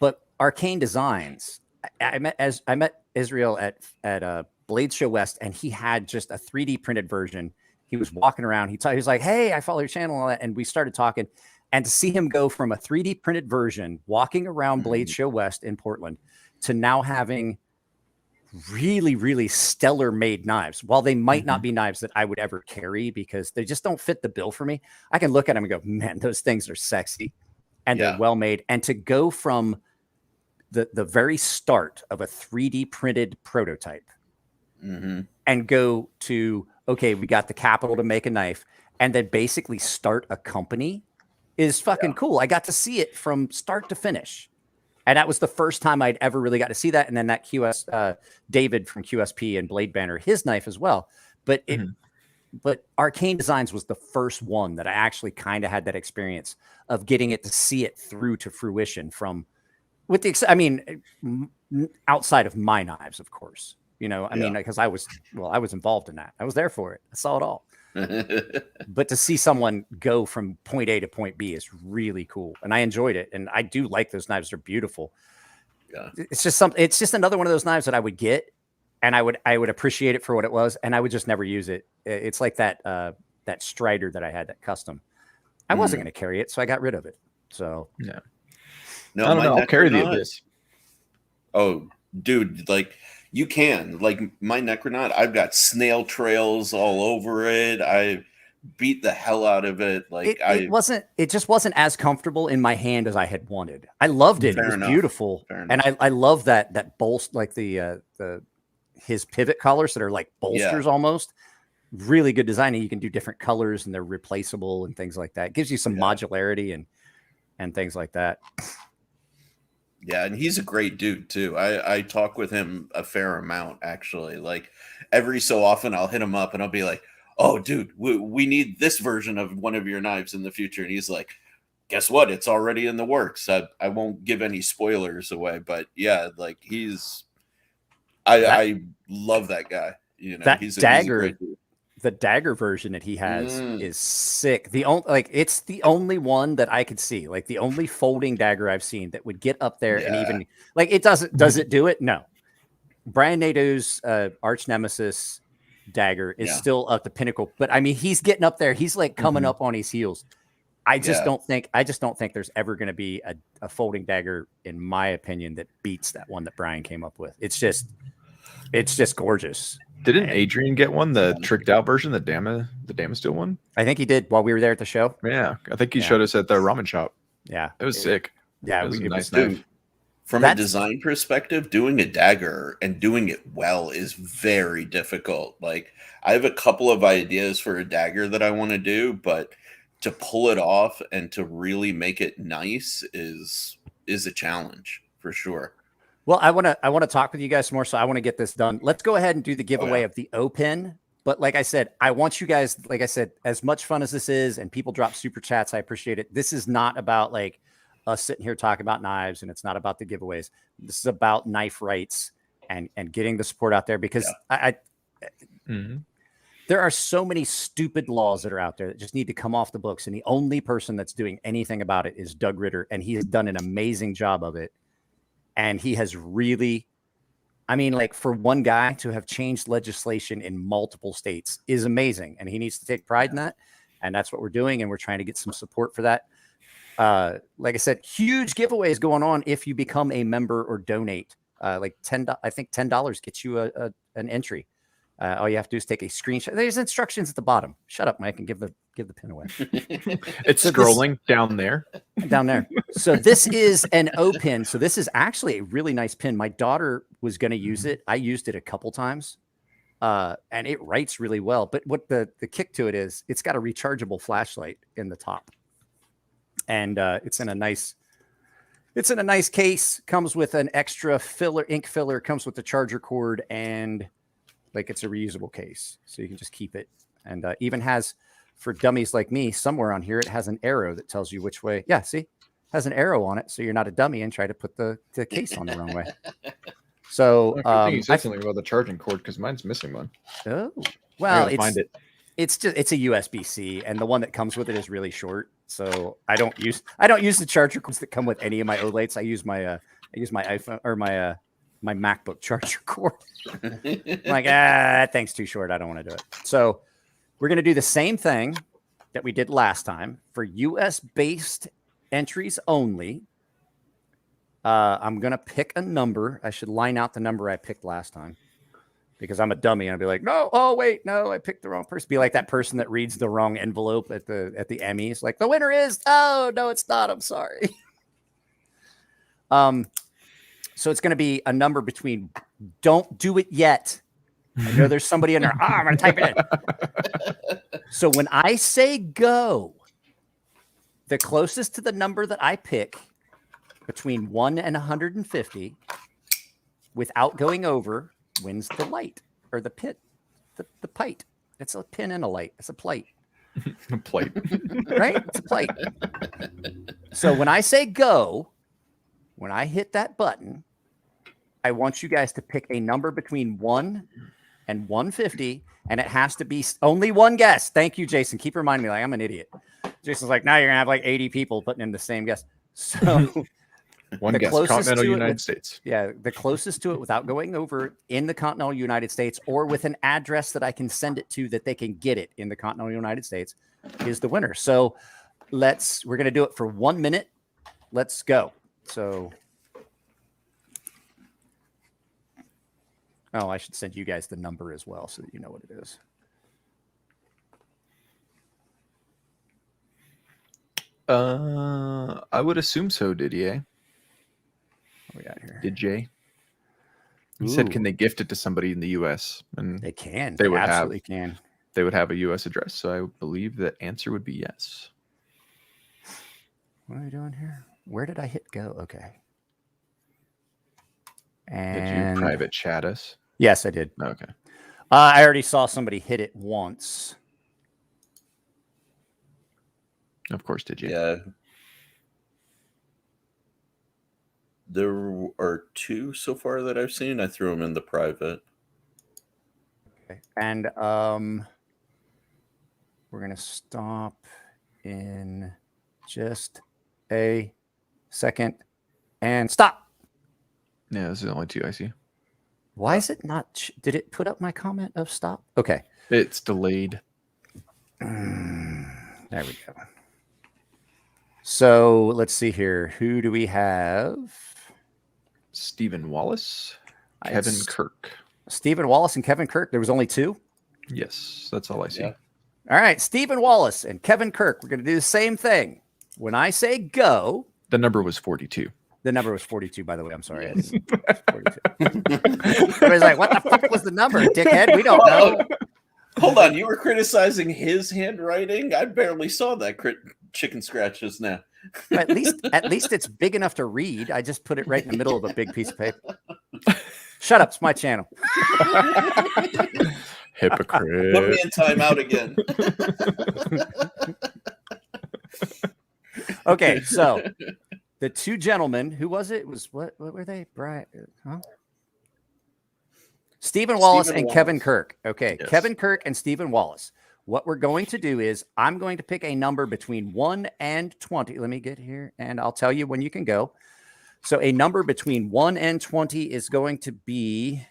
But Arcane Designs, I met Israel at Blade Show West, and he had just a 3D printed version. He was walking around. He was like, "Hey, I follow your channel," and all that, and we started talking. And to see him go from a 3D printed version, walking around Blade Show West in Portland, to now having really, really stellar made knives, while they might not be knives that I would ever carry because they just don't fit the bill for me. I can look at them and go, man, those things are sexy and they're well made. And to go from the very start of a 3D printed prototype and go to, okay, we got the capital to make a knife, and then basically start a company is fucking cool. I got to see it from start to finish. And that was the first time I'd ever really got to see that. And then that David from QSP and Blade Banner, his knife as well. But but Arcane Designs was the first one that I actually kind of had that experience of getting it to see it through to fruition outside of my knives, of course, because I was involved in that. I was there for it. I saw it all. But to see someone go from point A to point B is really cool, and I enjoyed it. And I do like those knives; they're beautiful. Yeah, it's just another one of those knives that I would get, and I would appreciate it for what it was, and I would just never use it. It's like that Strider that I had, that custom. I wasn't going to carry it, so I got rid of it. So no, I don't know. I'll carry the Abyss. Oh, dude, like. You can, like my Necronaut, I've got snail trails all over it. beat the hell out of it. Like it just wasn't as comfortable in my hand as I had wanted. I loved it. It was beautiful. And I love that bolster, like his pivot collars that are like bolsters almost. Really good design. And you can do different colors and they're replaceable and things like that. It gives you some modularity and things like that. Yeah, and he's a great dude too. I talk with him a fair amount, actually. Like every so often I'll hit him up and I'll be like, oh dude, we need this version of one of your knives in the future. And he's like, guess what? It's already in the works. I won't give any spoilers away, but yeah, like I love that guy. You know, he's a great dude. The dagger version that he has is sick. It's the only one that I could see, like the only folding dagger I've seen that would get up there and even like it does it do it? No. Brian Nadeau's arch nemesis dagger is still at the pinnacle, but I mean he's getting up there. He's like coming up on his heels. I just don't think there's ever going to be a folding dagger, in my opinion, that beats that one that Brian came up with. It's just gorgeous. Didn't Adrian get one, the tricked out version, the Damasteel one? I think he did while we were there at the show. Yeah, I think he showed us at the ramen shop. Yeah, it was sick. Yeah, it was a nice knife. From a design perspective, doing a dagger and doing it well is very difficult. Like I have a couple of ideas for a dagger that I want to do, but to pull it off and to really make it nice is a challenge for sure. Well, I want to talk with you guys more, so I want to get this done. Let's go ahead and do the giveaway of the O-Pin. But like I said, I want you guys, like I said, as much fun as this is, and people drop super chats, I appreciate it. This is not about like us sitting here talking about knives, and it's not about the giveaways. This is about knife rights and getting the support out there, because there are so many stupid laws that are out there that just need to come off the books. And the only person that's doing anything about it is Doug Ritter, and he has done an amazing job of it. And he has really, I mean, like for one guy to have changed legislation in multiple states is amazing. And he needs to take pride in that. And that's what we're doing. And we're trying to get some support for that. Like I said, huge giveaways going on if you become a member or donate. Like I think $10 gets you an entry. All you have to do is take a screenshot. There's instructions at the bottom. Shut up, Mike, and give the pin away. It's scrolling down there. Down there. So this is an O pin. So this is actually a really nice pin. My daughter was going to use it. I used it a couple times, and it writes really well. But what the kick to it is, it's got a rechargeable flashlight in the top, and it's in a nice case. Comes with an extra ink filler. Comes with the charger cord, and like it's a reusable case, so you can just keep it. And even has, for dummies like me, somewhere on here, it has an arrow that tells you which way. Yeah, see, has an arrow on it, so you're not a dummy and try to put the case on the wrong way. So I think you said something about the charging cord, because mine's missing one. Oh, well, find it. It's a USB-C, and the one that comes with it is really short. So I don't use the charger cords that come with any of my Olates. I use my iPhone or my MacBook charger cord. I'm like, that thing's too short. I don't want to do it. So we're going to do the same thing that we did last time for US based entries only. I'm going to pick a number. I should line out the number I picked last time, because I'm a dummy. And I'll be like, no, oh wait, no, I picked the wrong person. Be like that person that reads the wrong envelope at the Emmys. Like, the winner is, oh no, it's not. I'm sorry. So it's going to be a number between, don't do it yet. I know there's somebody in there. I'm going to type it in. So when I say go, the closest to the number that I pick between 1 and 150 without going over wins the light, or the pit, the plate. It's a pin and a light. It's a plate. A plate. Right? It's a plate. So when I say go, when I hit that button, I want you guys to pick a number between 1 and 150, and it has to be only one guess. Thank you, Jason. Keep reminding me, like I'm an idiot. Jason's like, now you're gonna have like 80 people putting in the same guess. So one guess, continental United States. Yeah, the closest to it without going over in the continental United States, or with an address that I can send it to that they can get it in the continental United States, is the winner. So we're gonna do it for 1 minute. Let's go. So, I should send you guys the number as well so that you know what it is. I would assume so, Didier. What we got here? Didier. He said, can they gift it to somebody in the U.S.? And They can. They They would have- absolutely can. they would have a U.S. address. So I believe the answer would be yes. What are we doing here? Where did I hit go? Okay. Did And you private chat us? yes, I did. Okay. I already saw somebody hit it once. Of course, did you? Yeah. There are 2 so far that I've seen. I threw them in the private. Okay. And we're gonna stop in just a second and stop. Yeah, those are the only 2 I see. Why is it not? Did it put up my comment of stop? Okay. It's delayed. There we go. So let's see here. Who do we have? Stephen Wallace, Kevin Kirk. Stephen Wallace and Kevin Kirk. There was only 2? Yes, that's all I see. Yeah. All right. Stephen Wallace and Kevin Kirk. We're going to do the same thing. When I say go, The number was 42. the number was 42, by the way. I'm sorry. I didn't, 42. Everybody's like, what the fuck was the number, dickhead? We don't know. Hold on, you were criticizing his handwriting? I barely saw that chicken scratch just now. At least it's big enough to read. I just put it right in the middle of a big piece of paper. Shut up. It's my channel. Hypocrite. Put me in timeout again. Okay, so the 2 gentlemen, who was it? What were they? Brian, huh? Stephen Wallace and Kevin Kirk. Okay, Yes. Kevin Kirk and Stephen Wallace. What we're going to do is I'm going to pick a number between 1 and 20. Let me get here, and I'll tell you when you can go. So a number between 1 and 20 is going to be...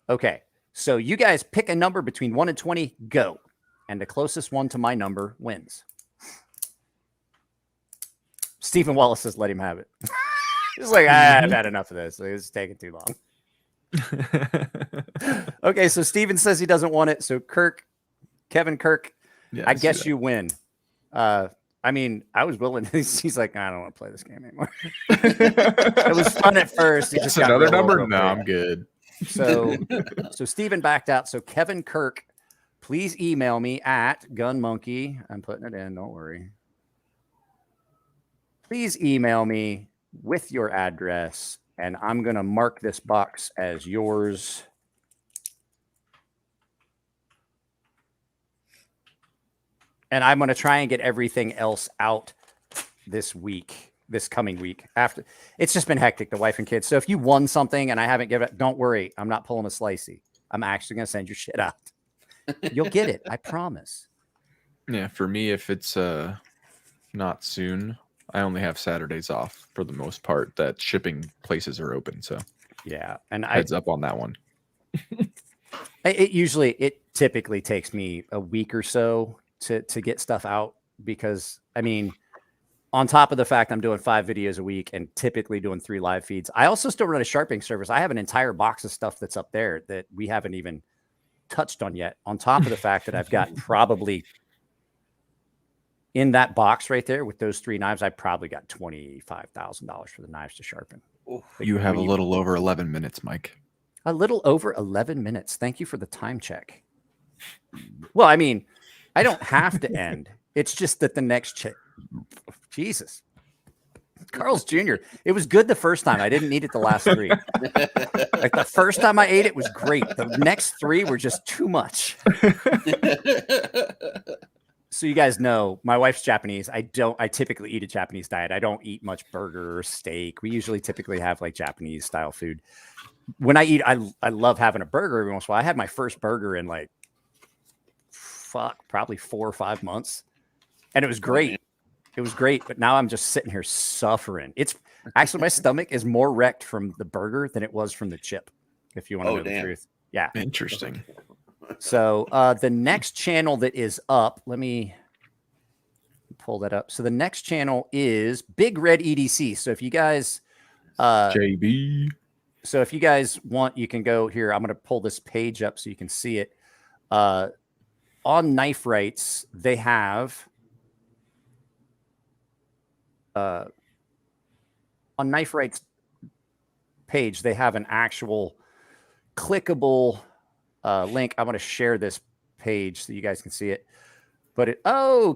Okay, so you guys pick a number between 1 and 20, go. And the closest one to my number wins. Stephen Wallace says, let him have it. He's like, I've had enough of this. It's taking too long. Okay, so Stephen says he doesn't want it. So Kevin Kirk, Yeah, I see guess that. you win. I mean, I was willing. He's like, I don't want to play this game anymore. It was fun at first. He That's just got another real number? low No, real I'm good. So Stephen backed out. So Kevin Kirk, please email me at Gunmonkey. I'm putting it in. Don't worry. Please email me with your address, and I'm going to mark this box as yours. And I'm going to try and get everything else out this coming week. After it's just been hectic, the wife and kids. So if you won something and I haven't given it, don't worry. I'm not pulling a slicey. I'm actually going to send your shit out. You'll get it. I promise. Yeah, for me, if it's not soon, I only have Saturdays off for the most part that shipping places are open. So yeah. And heads up on that one. It typically takes me a week or so to get stuff out because, I mean, on top of the fact I'm doing 5 videos a week and typically doing 3 live feeds, I also still run a sharpening service. I have an entire box of stuff that's up there that we haven't even touched on yet. On top of the fact that I've got probably in that box right there with those 3 knives, I probably got $25,000 for the knives to sharpen. You have a little over 11 minutes, Mike. A little over 11 minutes. Thank you for the time check. Well, I mean, I don't have to end. It's just that the next check. Jesus. Carl's Jr. It was good the first time. I didn't need it the last 3. Like the first time I ate it was great. The next 3 were just too much. So you guys know my wife's Japanese. I typically eat a Japanese diet. I don't eat much burger or steak. We usually typically have like Japanese style food. When I eat, I love having a burger every once in a while. I had my first burger in like, probably 4 or 5 months. And it was great. It was great. But now I'm just sitting here suffering. It's actually, my stomach is more wrecked from the burger than it was from the chip. If you want to know the truth. Yeah. Interesting. So the next channel that is up, let me pull that up. So the next channel is Big Red EDC. So if you guys, JB. So if you guys want, you can go here. I'm going to pull this page up so you can see it. on Knife Rights, they have on Knife Rights page, they have an actual clickable link. I'm going to share this page so you guys can see it. But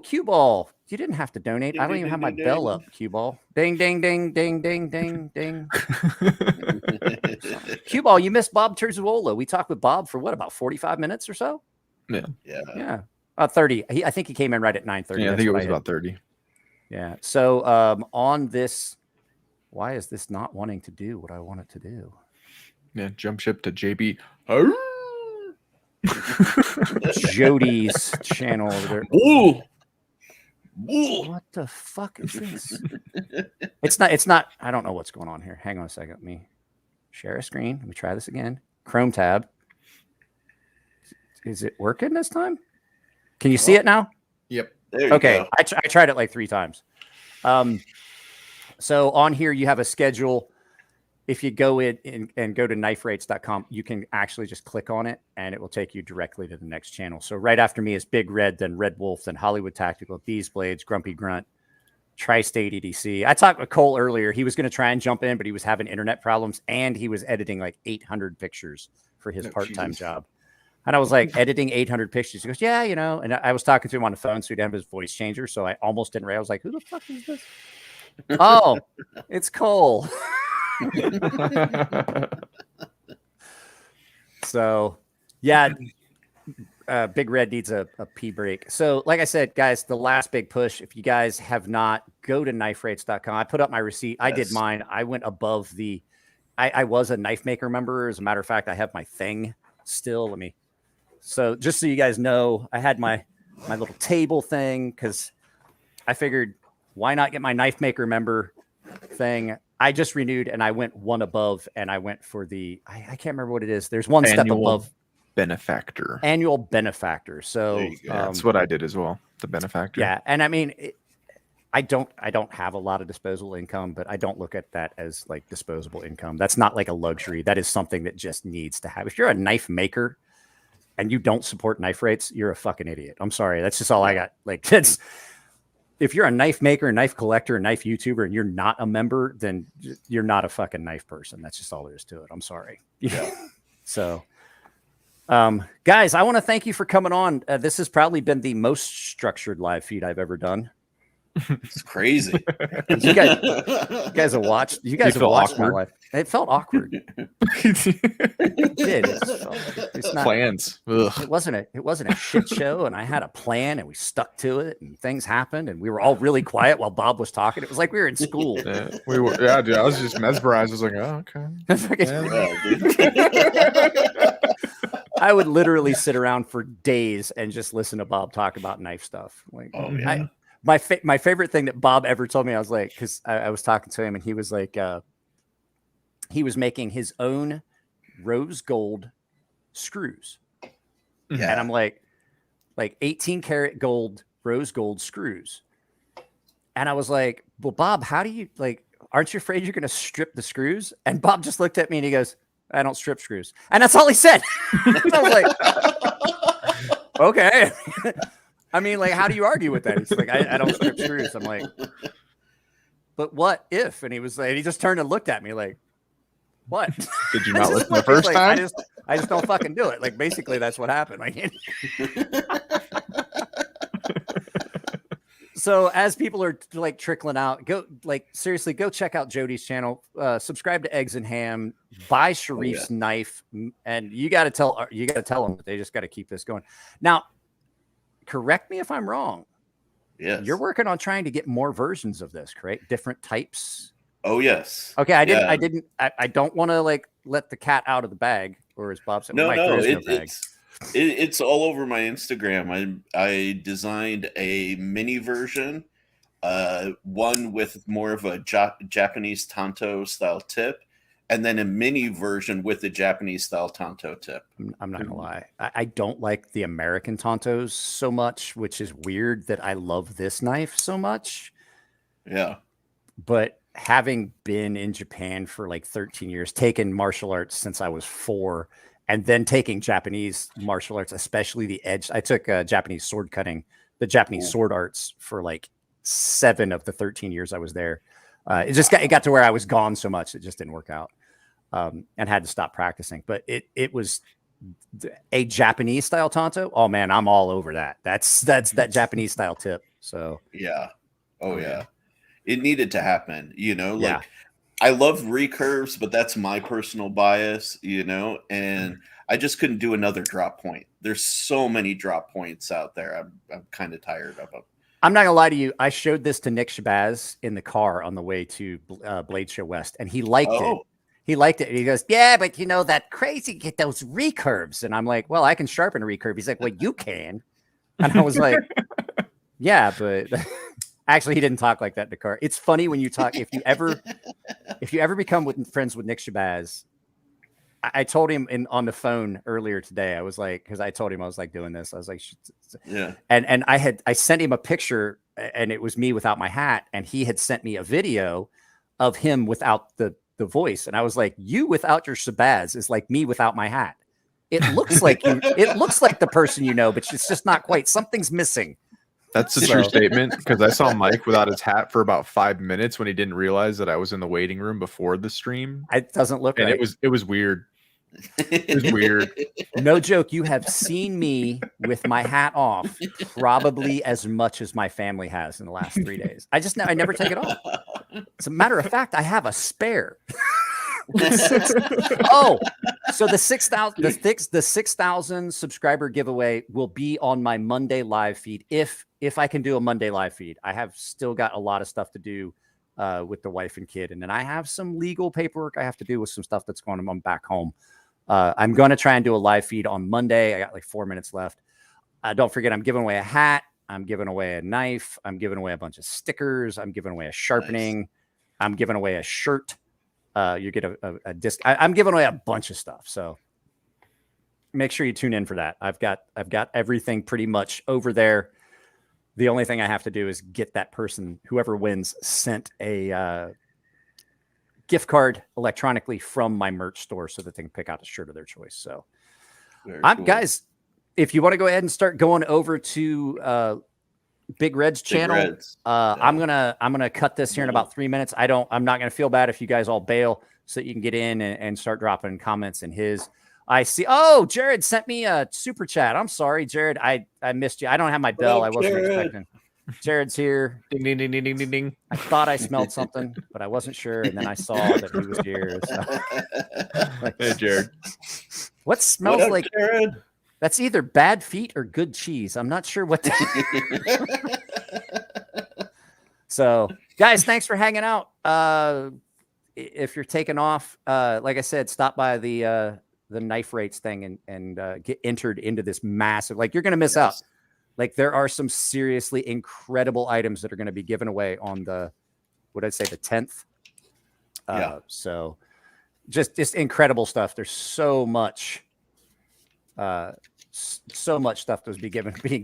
cue ball. You didn't have to donate. Ding, I don't ding, even have ding, my bell ding. up, cue ball. Ding, ding, ding, ding, ding, ding, ding. Cue ball, you missed Bob Terzuolo. We talked with Bob for what, about 45 minutes or so? Yeah. 30. I think he came in right at 9:30. Yeah, I think it was about 30. Yeah. So on this, why is this not wanting to do what I want it to do? Yeah, jump ship to JB. Jody's channel over there. Ooh. What the fuck is this? It's not. I don't know what's going on here. Hang on a second. Let me share a screen. Let me try this again. Chrome tab. Is it working this time? Can you see it now? Yep. There you Okay. go. I tried it like 3 times. So on here you have a schedule. If you go in and go to kniferates.com, you can actually just click on it and it will take you directly to the next channel. So right after me is Big Red, then Red Wolf, then Hollywood Tactical, Bees Blades, Grumpy Grunt, Tri-State EDC. I talked with Cole earlier. He was going to try and jump in, but he was having internet problems and he was editing like 800 pictures for his part-time job. And I was like, editing 800 pictures. He goes, yeah, you know. And I was talking to him on the phone, so he didn't have his voice changer. So I almost didn't realize. I was like, who the fuck is this? Oh, it's Cole. So, yeah, Big Red needs a pee break. So, like I said, guys, the last big push, if you guys have not, go to kniferates.com. I put up my receipt. I did mine. I went above the, I was a knife maker member. As a matter of fact, I have my thing still. So just so you guys know, I had my little table thing because I figured why not get my knife maker member thing. I just renewed and I went one above and I went for the, I can't remember what it is. There's one step above. Benefactor. Annual benefactor. So that's what I did as well. The benefactor. Yeah. And I mean, I don't have a lot of disposable income, but I don't look at that as like disposable income. That's not like a luxury. That is something that just needs to have. If you're a knife maker and you don't support Knife Rates, you're a fucking idiot. I'm sorry. That's just all I got. Like, that's, if you're a knife maker, knife collector, knife YouTuber, and you're not a member, then you're not a fucking knife person. That's just all there is to it. I'm sorry. Yeah. So, guys, I want to thank you for coming on. This has probably been the most structured live feed I've ever done. It's crazy. You guys have watched. You guys have watched my life. It felt awkward. It did. It's not plans. It wasn't a shit show, and I had a plan, and we stuck to it, and things happened, and we were all really quiet while Bob was talking. It was like we were in school. Yeah, we were. Yeah, dude. I was just mesmerized. I was like, oh, okay. I would literally sit around for days and just listen to Bob talk about knife stuff. Like, oh yeah. My favorite thing that Bob ever told me, I was like, because I was talking to him and he was like, he was making his own rose gold screws. Yeah. And I'm like 18 karat gold, rose gold screws. And I was like, well, Bob, how do you aren't you afraid you're going to strip the screws? And Bob just looked at me and he goes, I don't strip screws. And that's all he said. I was like, okay. I mean, like, how do you argue with that? He's like, I don't strip screws. I'm like, but what if? And he was like, he just turned and looked at me like, what? Did you not listen the first time? I just don't fucking do it. Like, basically, that's what happened. Like, so as people are like trickling out, seriously, go check out Jody's channel. Subscribe to Eggs and Ham. Buy Sharif's knife, and you got to tell them that they just got to keep this going. Now, correct me if I'm wrong. Yes. You're working on trying to get more versions of this, correct? Different types. Oh yes. Okay. I don't want to let the cat out of the bag, or as Bob said, it's all over my Instagram. I designed a mini version, one with more of a Japanese tanto style tip, and then a mini version with the Japanese style tanto tip. I'm not gonna lie. I don't like the American tantos so much, which is weird that I love this knife so much. Yeah. But having been in Japan for like 13 years, taken martial arts since I was 4, and then taking Japanese martial arts, especially the edge. I took Japanese sword cutting, the Japanese sword arts for like 7 of the 13 years I was there. It got to where I was gone so much it just didn't work out, and had to stop practicing. But it was a Japanese style tanto. Oh man, I'm all over that. That's that Japanese style tip. So yeah, yeah, it needed to happen. You know, Yeah. like I love recurves, but that's my personal bias. You know, and I just couldn't do another drop point. There's so many drop points out there. I'm kind of tired of them. I'm not gonna lie to you. I showed this to Nick Shabazz in the car on the way to Blade Show West, and he liked it. He liked it. And he goes, "Yeah, but you know that crazy get those recurves." And I'm like, "Well, I can sharpen a recurve." He's like, "Well, you can." And I was like, "Yeah, but." Actually, he didn't talk like that in the car. It's funny when you talk. If you ever become friends with Nick Shabazz, I told him on the phone earlier today. I was like, because I told him I was like doing this. I was like, yeah. And I sent him a picture, and it was me without my hat, and he had sent me a video of him without the voice, and I was like, you without your Shabazz is like me without my hat. It looks like you. It looks like the person you know, but it's just not quite. Something's missing. That's a true statement, because I saw Mike without his hat for about 5 minutes when he didn't realize that I was in the waiting room before the stream. It doesn't look and right. it was weird. It was weird. No joke. You have seen me with my hat off probably as much as my family has in the last 3 days. I never take it off. As a matter of fact, I have a spare. So the 6,000 subscriber giveaway will be on my Monday live feed if I can do a Monday live feed. I have still got a lot of stuff to do with the wife and kid, and then I have some legal paperwork I have to do with some stuff that's going on back home. I'm going to try and do a live feed on Monday. I got like 4 minutes left. Don't forget, I'm giving away a hat. I'm giving away a knife. I'm giving away a bunch of stickers. I'm giving away a sharpening. Nice. I'm giving away a shirt. You get a disc. I'm giving away a bunch of stuff. So make sure you tune in for that. I've got everything pretty much over there. The only thing I have to do is get that person, whoever wins, sent a gift card electronically from my merch store so that they can pick out a shirt of their choice. So cool. Guys, if you want to go ahead and start going over to Big Red's channel, I'm gonna cut this here in about 3 minutes. I'm not gonna feel bad if you guys all bail, so that you can get in and start dropping comments in his. I see. Oh, Jared sent me a super chat. I'm sorry, Jared. I missed you. I don't have my bell. I wasn't expecting. Jared's here. Ding ding ding ding ding ding. I thought I smelled something, but I wasn't sure, and then I saw that he was here. So. Hey, Jared. What smells like? Jared? That's either bad feet or good cheese. I'm not sure what. So, guys, thanks for hanging out. If you're taking off, like I said, stop by the knife rates thing and get entered into this massive. Like, you're going to miss out. Like, there are some seriously incredible items that are going to be given away on the 10th. So, just incredible stuff. There's so much. So much stuff was being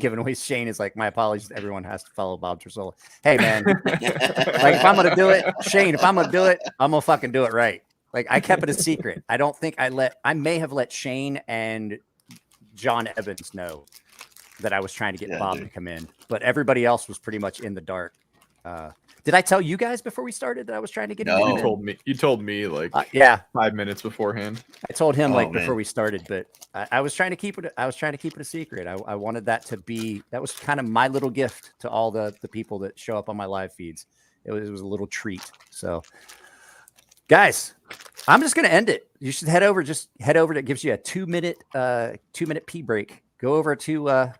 given away. Shane is like, my apologies. Everyone has to follow Bob Terzuolo. Hey man, like if I'm gonna do it, Shane, if I'm gonna do it, I'm gonna fucking do it right. Like I kept it a secret. I don't think I may have let Shane and John Evans know that I was trying to get Bob to come in, but everybody else was pretty much in the dark. Did I tell you guys before we started that I was trying to get him in? You told me like 5 minutes beforehand. I told him before we started, but I was trying to keep it. I was trying to keep it a secret. I wanted that to be, that was kind of my little gift to all the people that show up on my live feeds. It was a little treat. So guys, I'm just going to end it. You should head over. That gives you a 2 minute pee break. Go over to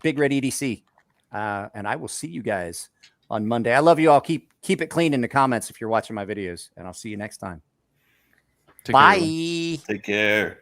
Big Red EDC, and I will see you guys on Monday. I love you all. Keep it clean in the comments if you're watching my videos, and I'll see you next time. Bye. Take care.